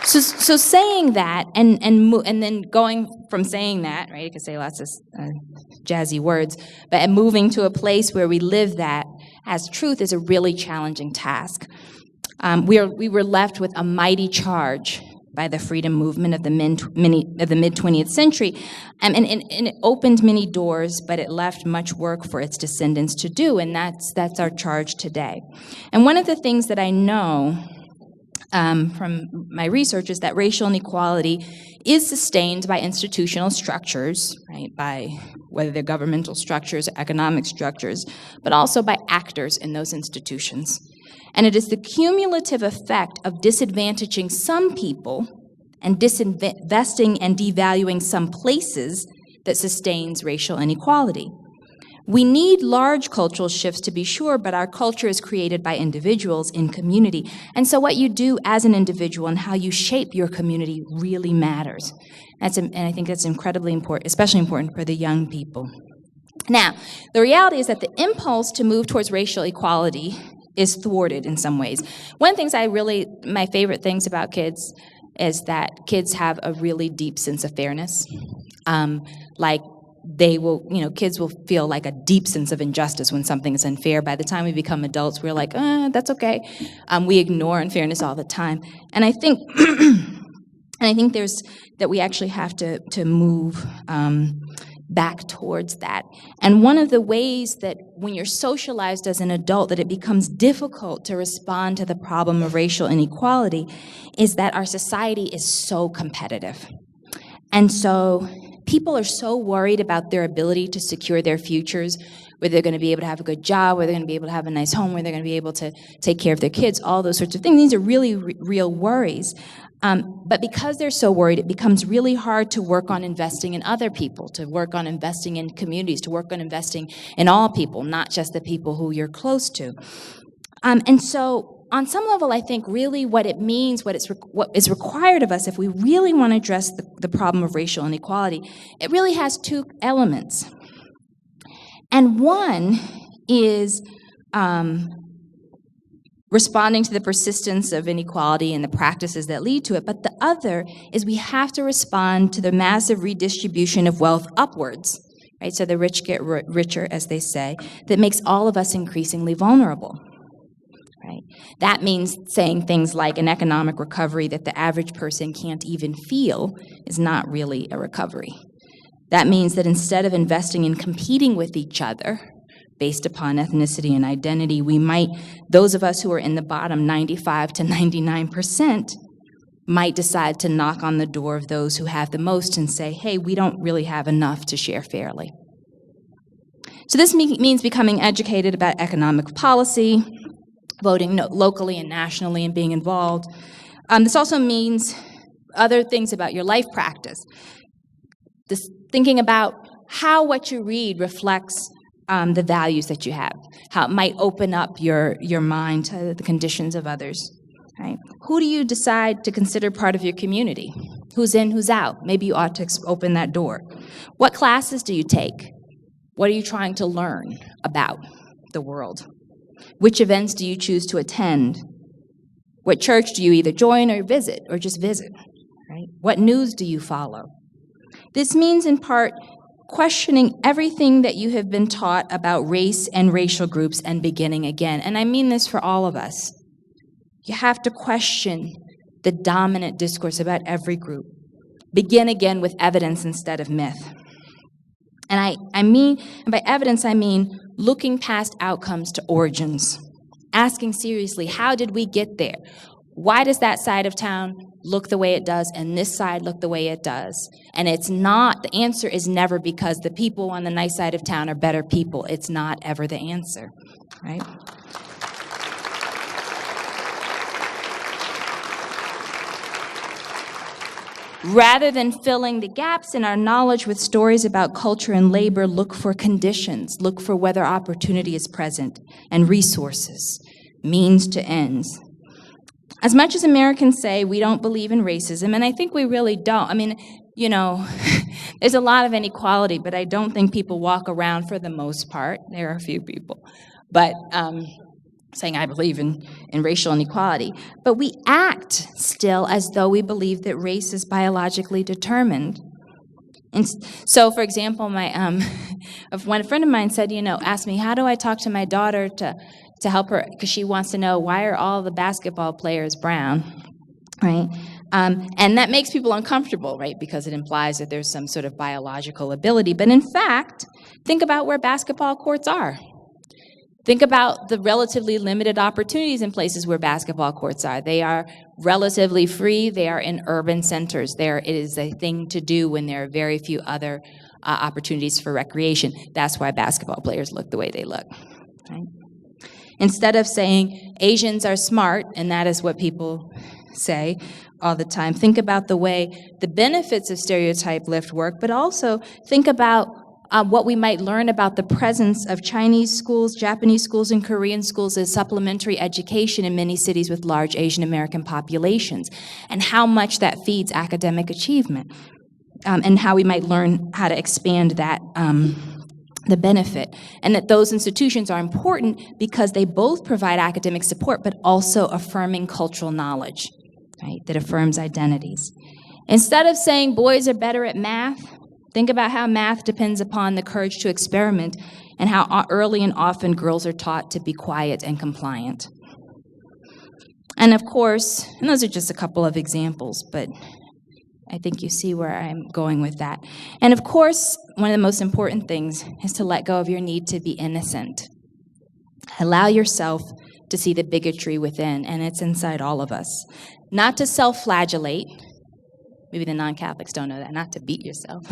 Speaker 3: So saying that, and then going from saying that, right, you could say lots of jazzy words, but moving to a place where we live that as truth is a really challenging task. We were left with a mighty charge by the freedom movement of the mid-20th century, and it opened many doors, but it left much work for its descendants to do, and that's our charge today. And one of the things that I know from my research is that racial inequality is sustained by institutional structures, right, by whether they're governmental structures or economic structures, but also by actors in those institutions. And it is the cumulative effect of disadvantaging some people and disinvesting and devaluing some places that sustains racial inequality. We need large cultural shifts to be sure, but our culture is created by individuals in community. And so what you do as an individual and how you shape your community really matters. And I think that's incredibly important, especially important for the young people. Now, the reality is that the impulse to move towards racial equality is thwarted in some ways. One of the things my favorite things about kids is that kids have a really deep sense of fairness. Kids will feel like a deep sense of injustice when something is unfair. By the time we become adults, we're like, that's okay. We ignore unfairness all the time. And I think, that we actually have to move back towards that. And one of the ways that when you're socialized as an adult that it becomes difficult to respond to the problem of racial inequality is that our society is so competitive. And so people are so worried about their ability to secure their futures, whether they're going to be able to have a good job, whether they're going to be able to have a nice home, whether they're going to be able to take care of their kids, all those sorts of things. These are really real worries. But because they're so worried, it becomes really hard to work on investing in other people, to work on investing in communities, to work on investing in all people, not just the people who you're close to. And so on some level, I think really what it means, what is required of us if we really want to address the problem of racial inequality, it really has two elements. And one is responding to the persistence of inequality and the practices that lead to it. But the other is we have to respond to the massive redistribution of wealth upwards, right? So the rich get richer, as they say, that makes all of us increasingly vulnerable, right? That means saying things like an economic recovery that the average person can't even feel is not really a recovery. That means that instead of investing in competing with each other, based upon ethnicity and identity, those of us who are in the bottom 95 to 99% might decide to knock on the door of those who have the most and say, hey, we don't really have enough to share fairly. So this means becoming educated about economic policy, voting locally and nationally, and being involved. This also means other things about your life practice. This thinking about how what you read reflects the values that you have, how it might open up your mind to the conditions of others. Right? Who do you decide to consider part of your community? Who's in, who's out? Maybe you ought to open that door. What classes do you take? What are you trying to learn about the world? Which events do you choose to attend? What church do you either join or visit, or just visit? Right? What news do you follow? This means, in part, questioning everything that you have been taught about race and racial groups and beginning again. And I mean this for all of us. You have to question the dominant discourse about every group. Begin again with evidence instead of myth. And by evidence, I mean looking past outcomes to origins, asking seriously, how did we get there? Why does that side of town look the way it does and this side look the way it does? And the answer is never because the people on the nice side of town are better people. It's not ever the answer, right? Rather than filling the gaps in our knowledge with stories about culture and labor, look for conditions, look for whether opportunity is present, and resources, means to ends. As much as Americans say we don't believe in racism, and I think we really don't. I mean, there's a lot of inequality, but I don't think people walk around for the most part. There are a few people, but saying I believe in racial inequality. But we act still as though we believe that race is biologically determined. And so, for example, one friend of mine said, asked me, how do I talk to my daughter to help her, because she wants to know, why are all the basketball players brown, right? And that makes people uncomfortable, right, because it implies that there's some sort of biological ability. But in fact, think about where basketball courts are. Think about the relatively limited opportunities in places where basketball courts are. They are relatively free. They are in urban centers. It is a thing to do when there are very few other opportunities for recreation. That's why basketball players look the way they look. Right? Instead of saying Asians are smart, and that is what people say all the time, think about the way the benefits of stereotype lift work, but also think about what we might learn about the presence of Chinese schools, Japanese schools, and Korean schools as supplementary education in many cities with large Asian American populations, and how much that feeds academic achievement, and how we might learn how to expand that, the benefit, and that those institutions are important because they both provide academic support, but also affirming cultural knowledge, right, that affirms identities. Instead of saying boys are better at math, think about how math depends upon the courage to experiment and how early and often girls are taught to be quiet and compliant. And of course, and those are just a couple of examples, but I think you see where I'm going with that. And of course, one of the most important things is to let go of your need to be innocent. Allow yourself to see the bigotry within, and it's inside all of us. Not to self-flagellate. Maybe the non-Catholics don't know that, not to beat yourself.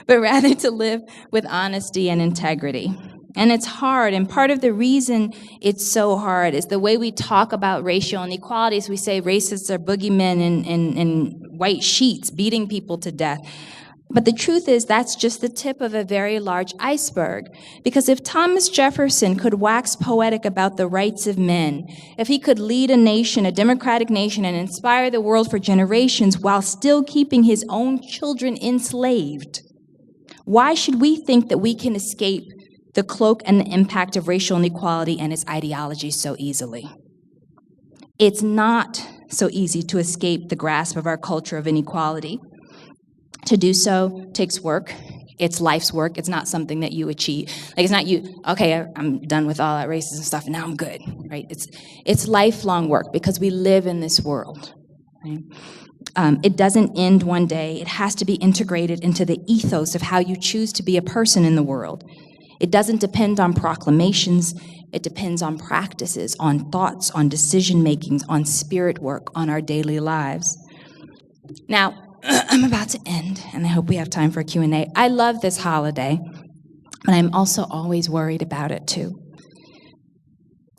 Speaker 3: But rather to live with honesty and integrity. And it's hard, and part of the reason it's so hard is the way we talk about racial inequalities. We say racists are boogeymen in white sheets beating people to death. But the truth is that's just the tip of a very large iceberg. Because if Thomas Jefferson could wax poetic about the rights of men, if he could lead a nation, a democratic nation, and inspire the world for generations while still keeping his own children enslaved, why should we think that we can escape the cloak and the impact of racial inequality and its ideology so easily? It's not so easy to escape the grasp of our culture of inequality. To do so takes work. It's life's work. It's not something that you achieve. Like, it's not you, okay, I'm done with all that racism stuff, and now I'm good, right? It's lifelong work because we live in this world, right? It doesn't end one day. It has to be integrated into the ethos of how you choose to be a person in the world. It doesn't depend on proclamations. It depends on practices, on thoughts, on decision-makings, on spirit work, on our daily lives. Now, I'm about to end, and I hope we have time for Q&A. I love this holiday, but I'm also always worried about it, too.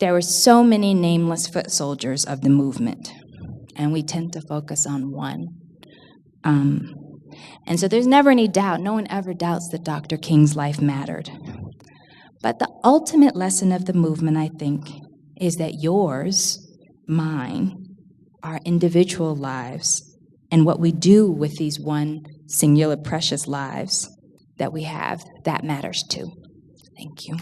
Speaker 3: There were so many nameless foot soldiers of the movement, and we tend to focus on one. And so there's never any doubt, no one ever doubts that Dr. King's life mattered. But the ultimate lesson of the movement, I think, is that yours, mine, our individual lives, and what we do with these one singular precious lives that we have, that matters too. Thank you.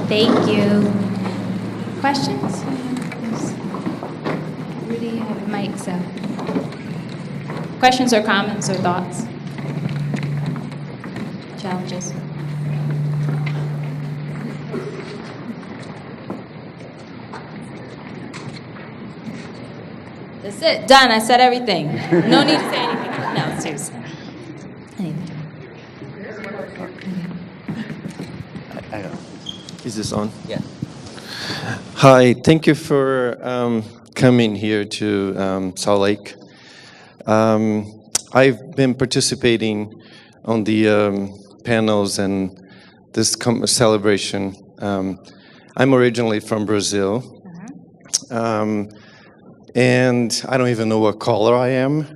Speaker 3: Thank you. Questions? Rudy, I have a mic, so. Questions or comments or thoughts? Challenges? That's it. Done. I said everything. No need to say anything. No, seriously. Anything.
Speaker 4: Is this on?
Speaker 5: Yeah.
Speaker 4: Hi, thank you for coming here to Salt Lake. I've been participating on the panels and this celebration. I'm originally from Brazil, and I don't even know what color I am,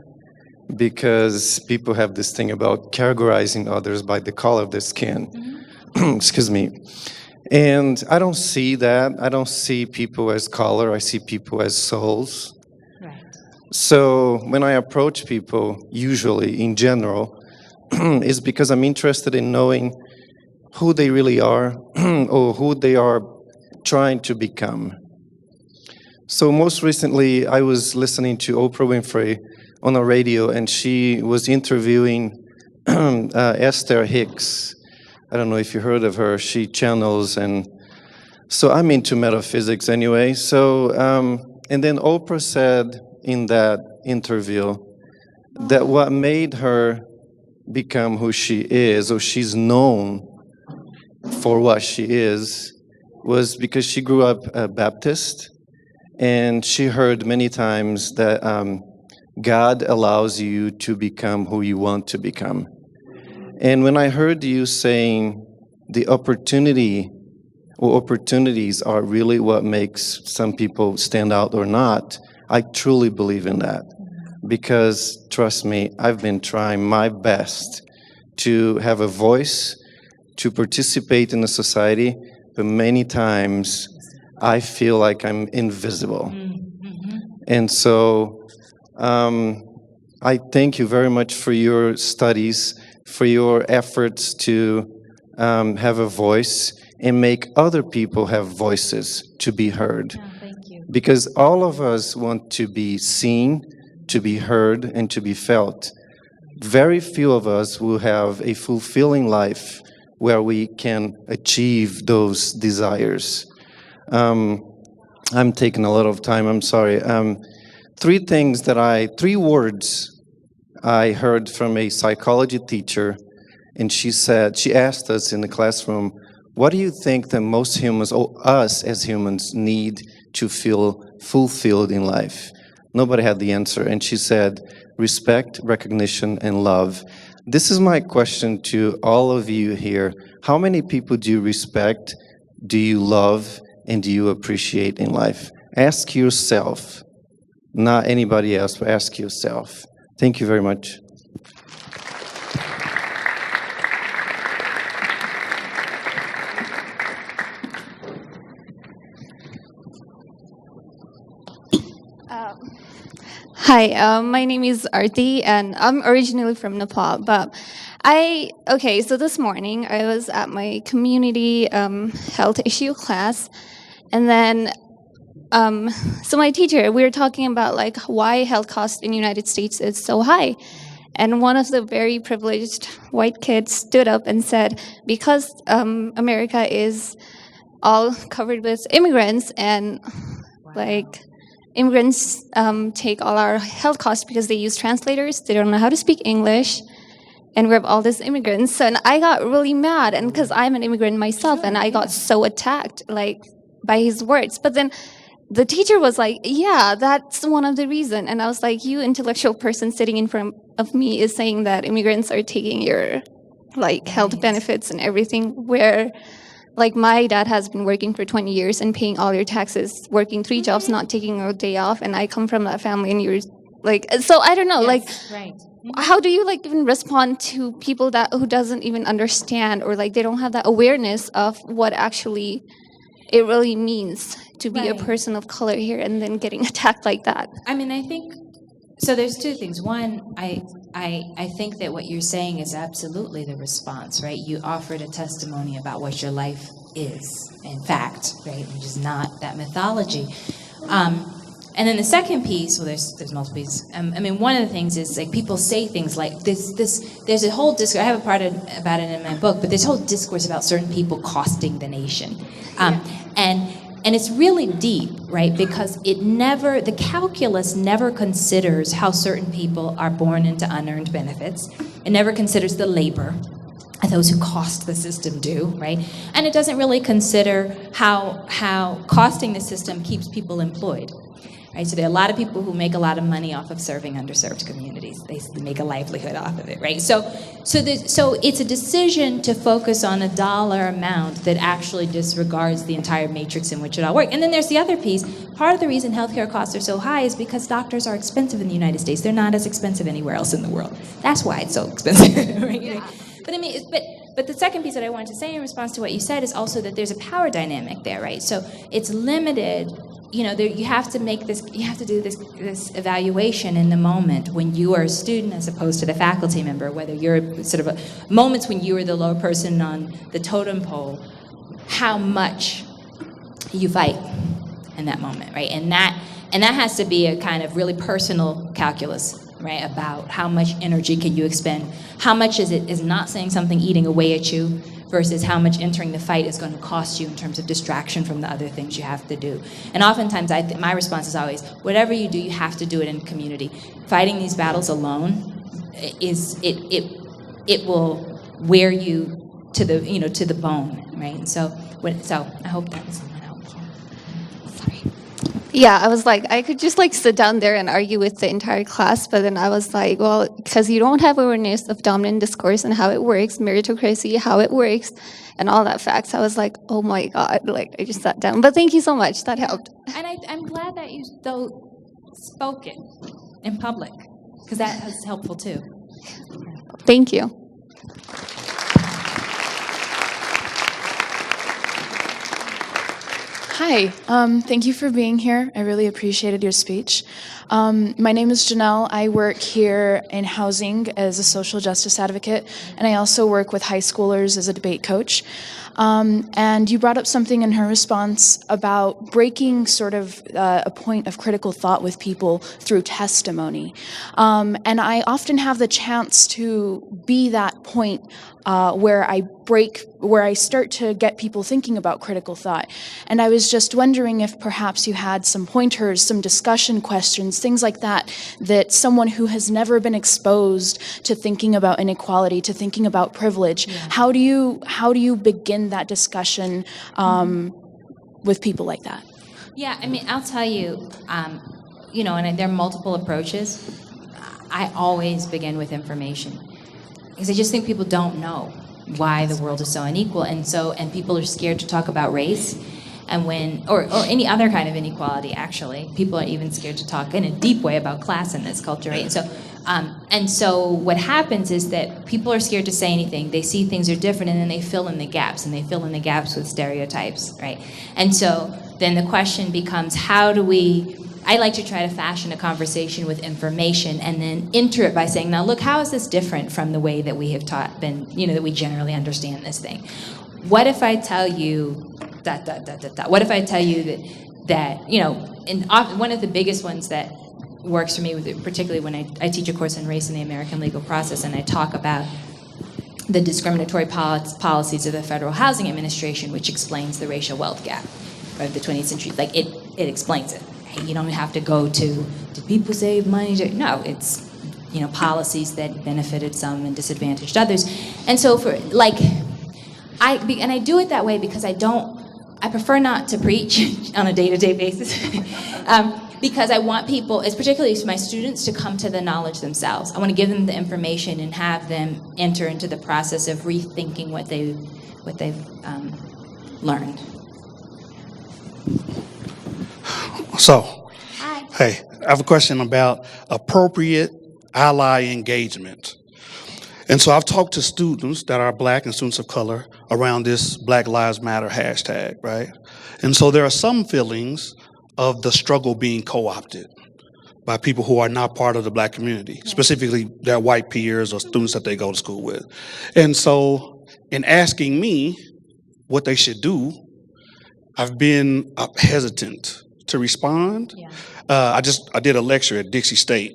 Speaker 4: because people have this thing about categorizing others by the color of their skin. Excuse me. And I don't see that. I don't see people as color. I see people as souls.
Speaker 3: Right.
Speaker 4: So when I approach people, usually in general, it's because I'm interested in knowing who they really are or who they are trying to become. So most recently, I was listening to Oprah Winfrey on the radio, and she was interviewing Esther Hicks. I don't know if you heard of her. She channels, and so I'm into metaphysics anyway. So, and then Oprah said in that interview that what made her become who she is, or she's known for what she is, was because she grew up a Baptist, and she heard many times that God allows you to become who you want to become. And when I heard you saying the opportunity or opportunities are really what makes some people stand out or not, I truly believe in that. Because, trust me, I've been trying my best to have a voice, to participate in the society, but many times I feel like I'm invisible. And so I thank you very much for your studies, for your efforts to have a voice and make other people have voices to be heard.
Speaker 3: Oh, thank you.
Speaker 4: Because all of us want to be seen, to be heard, and to be felt. Very few of us will have a fulfilling life where we can achieve those desires. I'm taking a lot of time, I'm sorry. Three words I heard from a psychology teacher, and she asked us in the classroom, what do you think that most humans, or us as humans, need to feel fulfilled in life? Nobody had the answer, and she said, respect, recognition, and love. This is my question to all of you here. How many people do you respect, do you love, and do you appreciate in life? Ask yourself, not anybody else, but ask yourself. Thank you very much.
Speaker 6: Hi, my name is Arti, and I'm originally from Nepal, but
Speaker 5: So this morning I was at my community health issue class, and then so my teacher, we were talking about like why health cost in the United States is so high. And one of the very privileged white kids stood up and said, because America is all covered with immigrants, and like immigrants take all our health costs because they use translators, they don't know how to speak English, and we have all these immigrants. And I got really mad, and because I'm an immigrant myself, and I got so attacked like by his words. But then the teacher was like, yeah, that's one of the reasons. And I was like, you intellectual person sitting in front of me is saying that immigrants are taking your like health benefits and everything, where like my dad has been working for 20 years and paying all your taxes, working 3 jobs, not taking a day off. And I come from that family, and you're like, so I don't know,
Speaker 3: Right.
Speaker 5: how do you like even respond to people that who doesn't even understand, or like they don't have that awareness of what actually it really means to be a
Speaker 3: Right.
Speaker 5: person of color here, and then getting attacked like that?
Speaker 3: I mean, I think, so there's two things. One, I think that what you're saying is absolutely the response, right? You offered a testimony about what your life is, in fact, right? Which is not that mythology. And then the second piece, well, there's multiple pieces. I mean, one of the things is like people say things like this. There's a whole discourse. I have a part about it in my book, but there's a whole discourse about certain people costing the nation, and it's really deep, right? Because the calculus never considers how certain people are born into unearned benefits. It never considers the labor those who cost the system do, right? And it doesn't really consider how costing the system keeps people employed. Right, so there are a lot of people who make a lot of money off of serving underserved communities. They make a livelihood off of it, right? So it's a decision to focus on a dollar amount that actually disregards the entire matrix in which it all works. And then there's the other piece. Part of the reason healthcare costs are so high is because doctors are expensive in the United States. They're not as expensive anywhere else in the world. That's why it's so expensive, right? Yeah. But I mean, but the second piece that I wanted to say in response to what you said is also that there's a power dynamic there, right? So it's limited. You know, you have to do this evaluation in the moment when you are a student as opposed to the faculty member, whether you're sort of moments when you are the lower person on the totem pole, how much you fight in that moment, right? And that has to be a kind of really personal calculus, right, about how much energy can you expend, how much is not saying something eating away at you, versus how much entering the fight is going to cost you in terms of distraction from the other things you have to do. And oftentimes, my response is always, whatever you do, you have to do it in community. Fighting these battles alone it will wear you to the bone, right? So I hope that was somewhat helpful. Sorry.
Speaker 5: Yeah, I was like, I could just like sit down there and argue with the entire class, but then I was like, well, because you don't have awareness of dominant discourse and how it works, meritocracy, how it works, and all that facts. I was like, oh my God, like I just sat down. But thank you so much. That helped.
Speaker 3: And I'm glad that you spoke it in public, because that was helpful too.
Speaker 5: Thank you.
Speaker 6: Hi, thank you for being here. I really appreciated your speech. My name is Janelle. I work here in housing as a social justice advocate, and I also work with high schoolers as a debate coach. And you brought up something in her response about breaking sort of a point of critical thought with people through testimony. And I often have the chance to be that point where I start to get people thinking about critical thought. And I was just wondering if perhaps you had some pointers, some discussion questions, things like that someone who has never been exposed to thinking about inequality, to thinking about privilege, how do you begin that discussion with people like that?
Speaker 3: Yeah, I mean, I'll tell you, and there are multiple approaches. I always begin with information, because I just think people don't know why the world is so unequal, and people are scared to talk about race, and or any other kind of inequality. Actually, people are even scared to talk in a deep way about class in this culture, right? And so what happens is that people are scared to say anything. They see things are different, and then they fill in the gaps, with stereotypes, right? And so then the question becomes, how do we I like to try to fashion a conversation with information and then enter it by saying, now look, how is this different from the way that we have that we generally understand this thing? What if I tell you, what if I tell you that and one of the biggest ones that works for me, particularly when I teach a course on race in the American legal process, and I talk about the discriminatory policies of the Federal Housing Administration, which explains the racial wealth gap of the 20th century. Like, it explains it. You don't have to go to, did people save money? No, it's, policies that benefited some and disadvantaged others. And so I do it that way because I prefer not to preach on a day-to-day basis. Because I want people, particularly my students, to come to the knowledge themselves. I want to give them the information and have them enter into the process of rethinking what they've learned.
Speaker 7: So,
Speaker 3: Hi.
Speaker 7: hey, I have a question about appropriate ally engagement. And so I've talked to students that are Black and students of color around this Black Lives Matter hashtag, right? And so there are some feelings of the struggle being co-opted by people who are not part of the Black community, specifically their white peers or students that they go to school with. And so in asking me what they should do, I've been hesitant to respond.
Speaker 3: Yeah.
Speaker 7: I did a lecture at Dixie State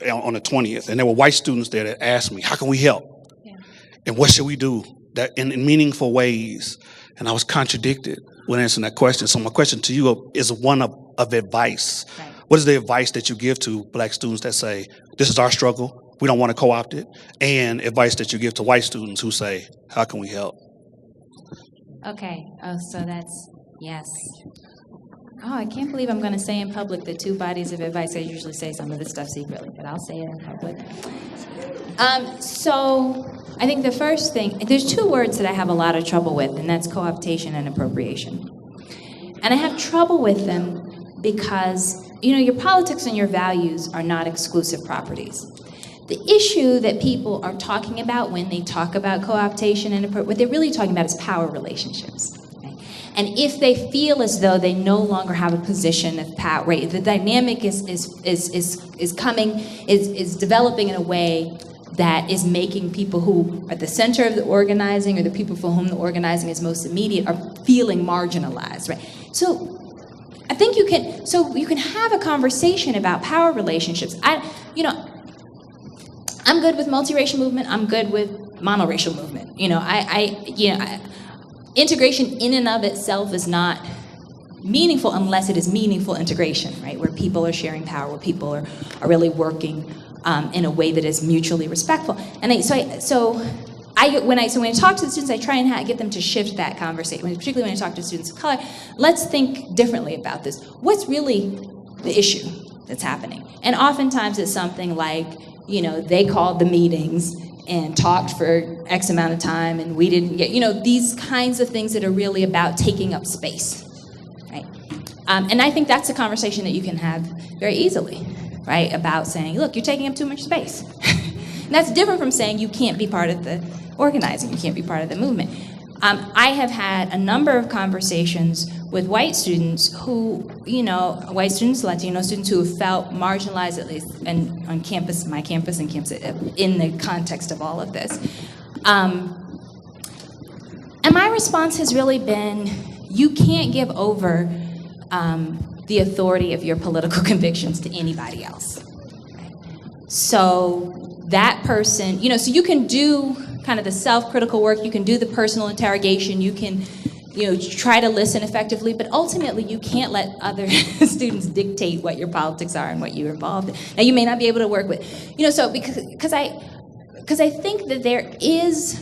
Speaker 7: on the 20th, and there were white students there that asked me, how can we help?
Speaker 3: Yeah.
Speaker 7: And what should we do that in meaningful ways? And I was contradicted when answering that question. So my question to you is one of advice.
Speaker 3: Right.
Speaker 7: What is the advice that you give to Black students that say, this is our struggle, we don't want to co-opt it? And advice that you give to white students who say, how can we help?
Speaker 3: Okay. Oh, so that's, yes. Oh, I can't believe I'm going to say in public the two bodies of advice. I usually say some of this stuff secretly, but I'll say it in public. So I think the first thing, there's two words that I have a lot of trouble with, and that's co-optation and appropriation. And I have trouble with them because, your politics and your values are not exclusive properties. The issue that people are talking about when they talk about co-optation and what they're really talking about is power relationships. And if they feel as though they no longer have a position of power, right, the dynamic is developing in a way that is making people who are at the center of the organizing or the people for whom the organizing is most immediate are feeling marginalized, right? So I think you can have a conversation about power relationships. I'm good with multiracial movement. I'm good with monoracial movement. Integration in and of itself is not meaningful unless it is meaningful integration, right? Where people are sharing power, where people are really working in a way that is mutually respectful. And when I talk to the students, I try and get them to shift that conversation. Particularly when I talk to students of color, let's think differently about this. What's really the issue that's happening? And oftentimes it's something like, they called the meetings and talked for X amount of time, and we didn't get, these kinds of things that are really about taking up space, right? And I think that's a conversation that you can have very easily, right? About saying, look, you're taking up too much space. And that's different from saying you can't be part of the organizing, you can't be part of the movement. I have had a number of conversations with white students who, white students, Latino students who have felt marginalized, at least on campus, my campus and campus, in the context of all of this. And my response has really been, you can't give over the authority of your political convictions to anybody else. So that person, so you can do kind of the self-critical work, you can do the personal interrogation, you can, try to listen effectively, but ultimately you can't let other students dictate what your politics are and what you're involved in. Now, you may not be able to work with, so because I think that there is,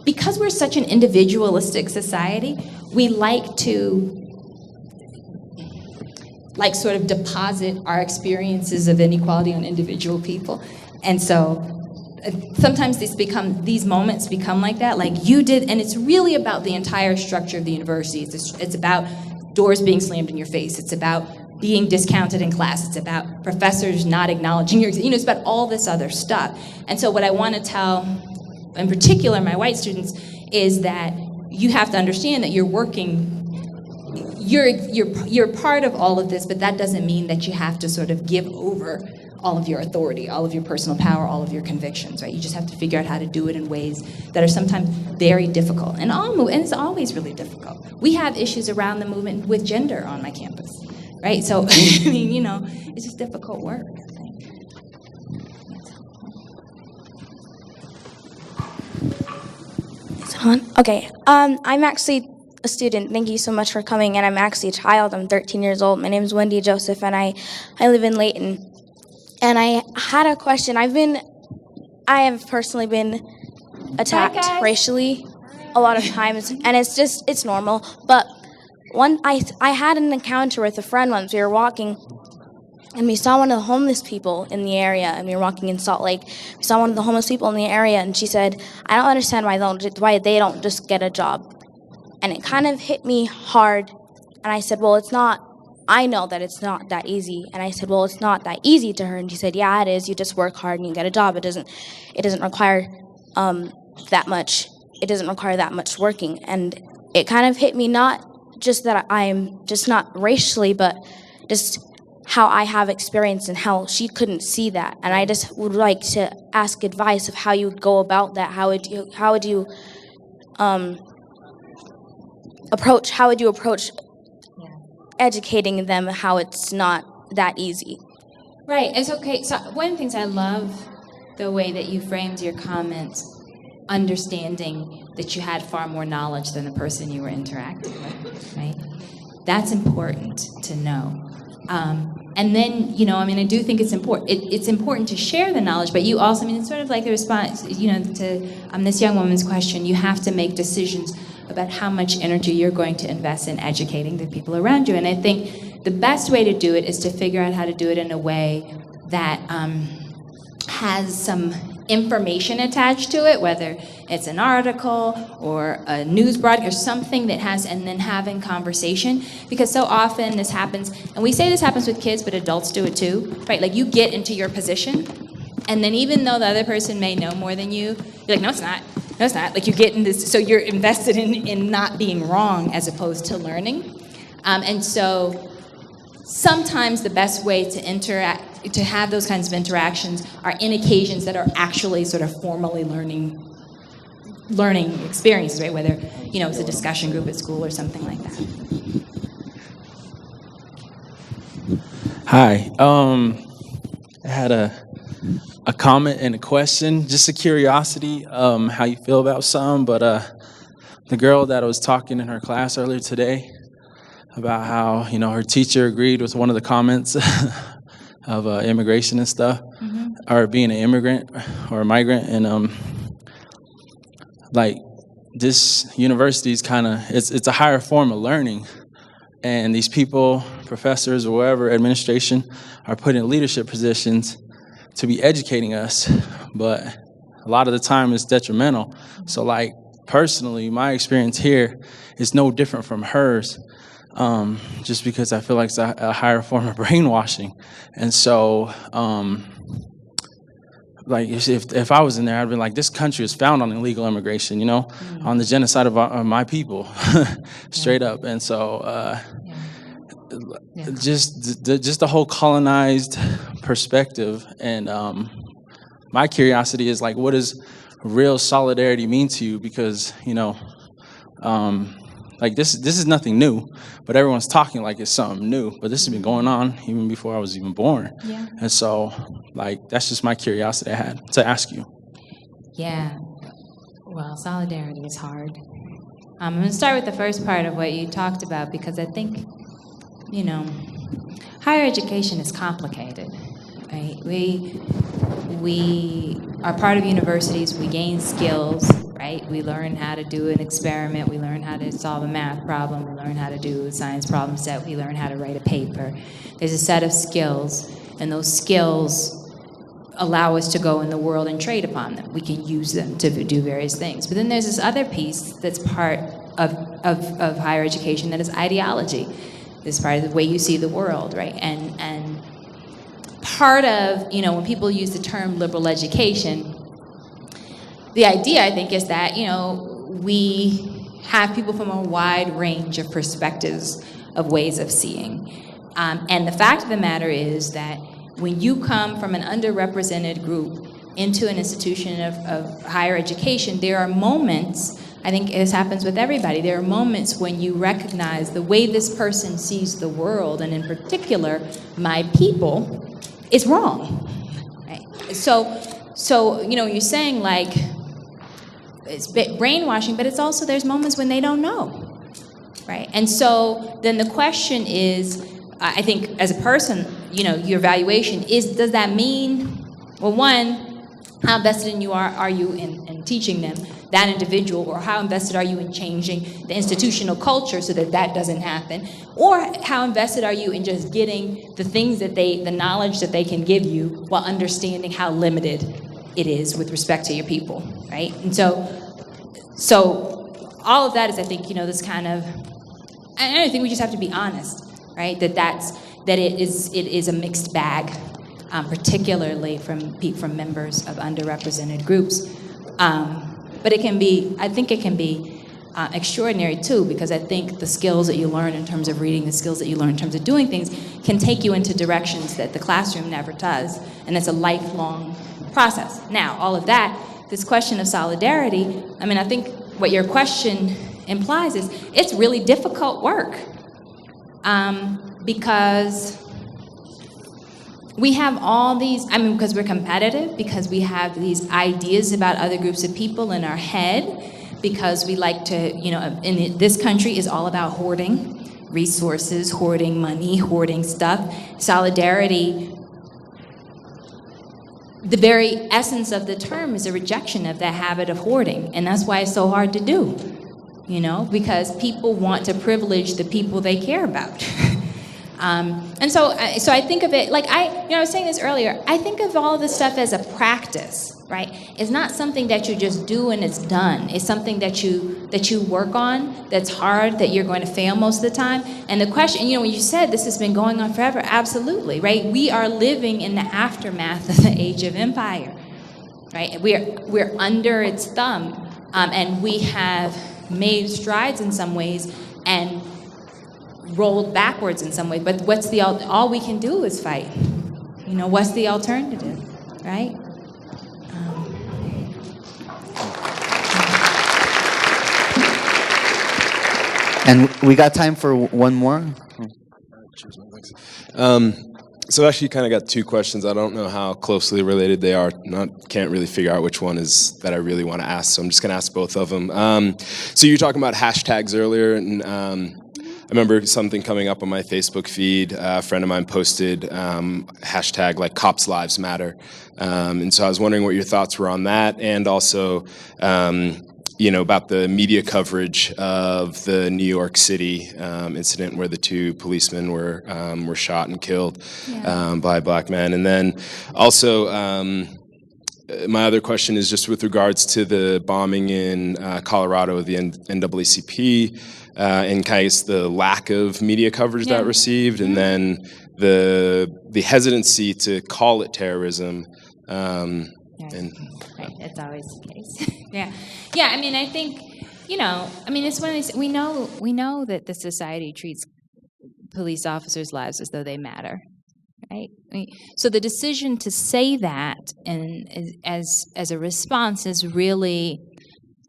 Speaker 3: because we're such an individualistic society, we like to sort of deposit our experiences of inequality on individual people. And so sometimes these moments become like that, like you did, and it's really about the entire structure of the university. It's about doors being slammed in your face. It's about being discounted in class. It's about professors not acknowledging your, it's about all this other stuff. And so what I want to tell, in particular, my white students, is that you have to understand that you're working you're part of all of this, but that doesn't mean that you have to sort of give over all of your authority, all of your personal power, all of your convictions, right? You just have to figure out how to do it in ways that are sometimes very difficult. And it's always really difficult. We have issues around the movement with gender on my campus, right? So, I mean, you know, it's just difficult work, I think.
Speaker 8: Is it on? Okay. I'm actually a student. Thank you so much for coming. And I'm actually a child. I'm 13 years old. My name is Wendy Joseph, and I live in Layton. And I had a question. I have personally been attacked racially a lot of times, and it's normal. But I had an encounter with a friend once. We were walking, and we saw one of the homeless people in the area, and we were walking in Salt Lake. We saw one of the homeless people in the area, and she said, "I don't understand why they don't just get a job." And it kind of hit me hard, and I said, "Well, it's not. I know that it's not that easy." And I said, "Well, it's not that easy to her." And she said, "Yeah, it is. You just work hard and you get a job. It doesn't require that much. It doesn't require that much working." And it kind of hit me, not just that I'm just not racially, but just how I have experience and how she couldn't see that. And I just would like to ask advice of how you would go about that. How would you approach educating them how it's not that easy?
Speaker 3: Right, it's okay. So one of the things I love the way that you framed your comments, understanding that you had far more knowledge than the person you were interacting with, right? That's important to know. And then, you know, I mean, I do think it's important. It's important to share the knowledge, but you also, I mean, it's sort of like the response, you know, to this young woman's question. You have to make decisions about how much energy you're going to invest in educating the people around you. And I think the best way to do it is to figure out how to do it in a way that has some information attached to it, whether it's an article or a news broadcast, something that has, and then having conversation. Because so often this happens, and we say this happens with kids, but adults do it too, right? Like you get into your position, and then even though the other person may know more than you, you're like, no, it's not. No, it's not. Like you get in this, so you're invested in not being wrong as opposed to learning. And so sometimes the best way to interact, to have those kinds of interactions are in occasions that are actually sort of formally learning experiences, right? Whether, you know, it's a discussion group at school or something like that.
Speaker 9: Hi. I had a comment and a question, just a curiosity, how you feel about something. But the girl that was talking in her class earlier today about how, you know, her teacher agreed with one of the comments of immigration and stuff, or being an immigrant or a migrant, and like this university is kind of, it's a higher form of learning, and these people, professors or whatever, administration, are put in leadership positions to be educating us, but a lot of the time it's detrimental. So like personally, my experience here is no different from hers, just because I feel like it's a higher form of brainwashing. And so like if I was in there, I'd be like, this country is found on illegal immigration, you know, on the genocide of my people, straight up. And so just the whole colonized perspective. And my curiosity is like, what does real solidarity mean to you? Because, you know, like this is nothing new, but everyone's talking like it's something new. But this has been going on even before I was even born. Yeah. And so, like, that's just my curiosity I had to ask you.
Speaker 3: Yeah. Well, solidarity is hard. I'm going to start with the first part of what you talked about, because I think, you know, higher education is complicated, right? We are part of universities. We gain skills, right? We learn how to do an experiment. We learn how to solve a math problem. We learn how to do a science problem set. We learn how to write a paper. There's a set of skills, and those skills allow us to go in the world and trade upon them. We can use them to do various things. But then there's this other piece that's part of higher education that is ideology. This part of the way you see the world, right? And part of, you know, when people use the term liberal education, the idea, I think, is that, you know, we have people from a wide range of perspectives, of ways of seeing. And the fact of the matter is that when you come from an underrepresented group into an institution of higher education, there are moments, I think this happens with everybody, there are moments when you recognize the way this person sees the world, and in particular, my people, is wrong. Right? So you're saying like, it's brainwashing, but it's also, there's moments when they don't know, right? And so then the question is, I think as a person, your evaluation is, does that mean, well, one, how invested are you in teaching them, that individual, or how invested are you in changing the institutional culture so that doesn't happen, or how invested are you in just getting the things the knowledge that they can give you while understanding how limited it is with respect to your people, right? And so all of that is, I think, this kind of, and I think we just have to be honest, right? That it is a mixed bag, particularly from members of underrepresented groups. But I think it can be extraordinary too, because I think the skills that you learn in terms of reading, the skills that you learn in terms of doing things, can take you into directions that the classroom never does, and it's a lifelong process. Now, all of that, this question of solidarity, I think what your question implies is it's really difficult work, because we have all these, because we're competitive, because we have these ideas about other groups of people in our head, because we like to, in this country is all about hoarding resources, hoarding money, hoarding stuff. Solidarity, the very essence of the term is a rejection of that habit of hoarding, and that's why it's so hard to do, because people want to privilege the people they care about. And so I think of it like I was saying this earlier. I think of all of this stuff as a practice, right? It's not something that you just do and it's done. It's something that you work on. That's hard. That you're going to fail most of the time. And the question, when you said this has been going on forever, absolutely, right? We are living in the aftermath of the Age of Empire, right? We're under its thumb, and we have made strides in some ways and rolled backwards in some way, but all we can do is fight. What's the alternative, right?
Speaker 10: And we got time for one more.
Speaker 11: So actually kind of got two questions. I don't know how closely related they are. Can't really figure out which one is that I really want to ask, so I'm just going to ask both of them. So you were talking about hashtags earlier, and I remember something coming up on my Facebook feed. A friend of mine posted hashtag like Cops Lives Matter. And so I was wondering what your thoughts were on that, and also about the media coverage of the New York City incident where the two policemen were shot and killed by black men. And then also my other question is just with regards to the bombing in Colorado of the NAACP, and kind of the lack of media coverage that received, and then the hesitancy to call it terrorism.
Speaker 3: Right, that's always the case. Yeah. I think it's one of these. We know that the society treats police officers' lives as though they matter, right? So the decision to say that and as a response is really,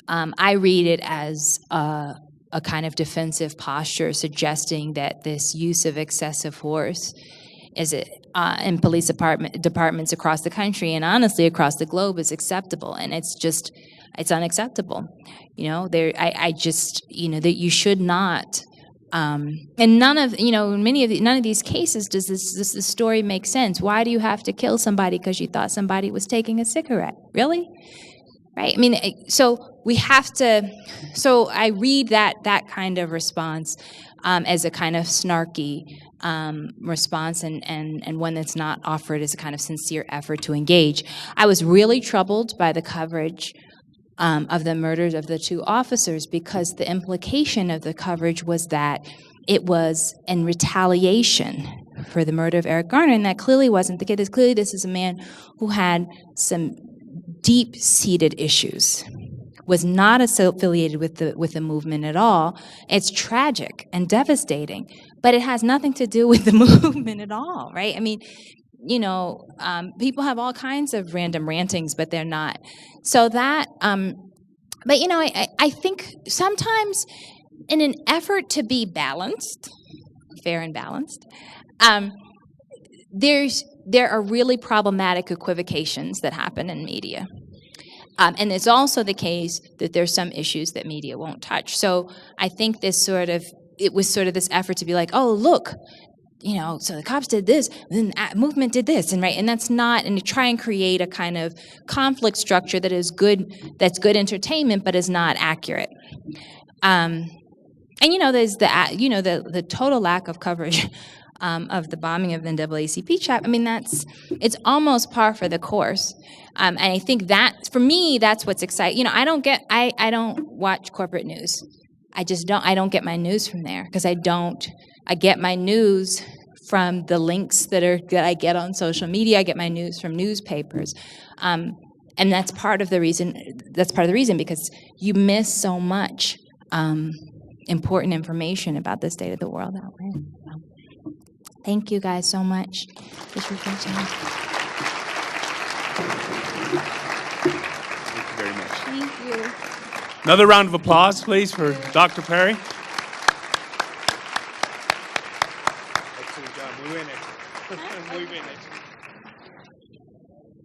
Speaker 3: I read it as a kind of defensive posture, suggesting that this use of excessive force in police departments across the country and honestly across the globe is acceptable, and it's unacceptable. That you should not. And none of these cases does this story make sense. Why do you have to kill somebody because you thought somebody was taking a cigarette? Really? Right? So we have to. So I read that kind of response as a kind of snarky response, and one that's not offered as a kind of sincere effort to engage. I was really troubled by the coverage of the murders of the two officers, because the implication of the coverage was that it was in retaliation for the murder of Eric Garner, and that clearly wasn't the case. Clearly, this is a man who had some deep-seated issues was not affiliated with the movement at all. It's tragic and devastating, but it has nothing to do with the movement at all, right? I mean, you know, people have all kinds of random rantings, but they're not. So that, but you know, I think sometimes in an effort to be balanced, fair and balanced, there are really problematic equivocations that happen in media. And it's also the case that there's some issues that media won't touch. So I think it was sort of this effort to be like, oh, look, you know, so the cops did this, and then the movement did this, and right, and that's not, and to try and create a kind of conflict structure that is good, that's good entertainment, but is not accurate. And you know, there's the total lack of coverage of the bombing of the NAACP chapter. I mean, it's almost par for the course. And I think that, for me, that's what's exciting. You know, I don't watch corporate news. I don't get my news from there, because I get my news from the links that I get on social media. I get my news from newspapers. And that's part of the reason, because you miss so much important information about the state of the world out there. So, thank you guys so much. This was great.
Speaker 1: Thank you very much.
Speaker 3: Thank you.
Speaker 1: Another round of applause, please, for Dr. Perry.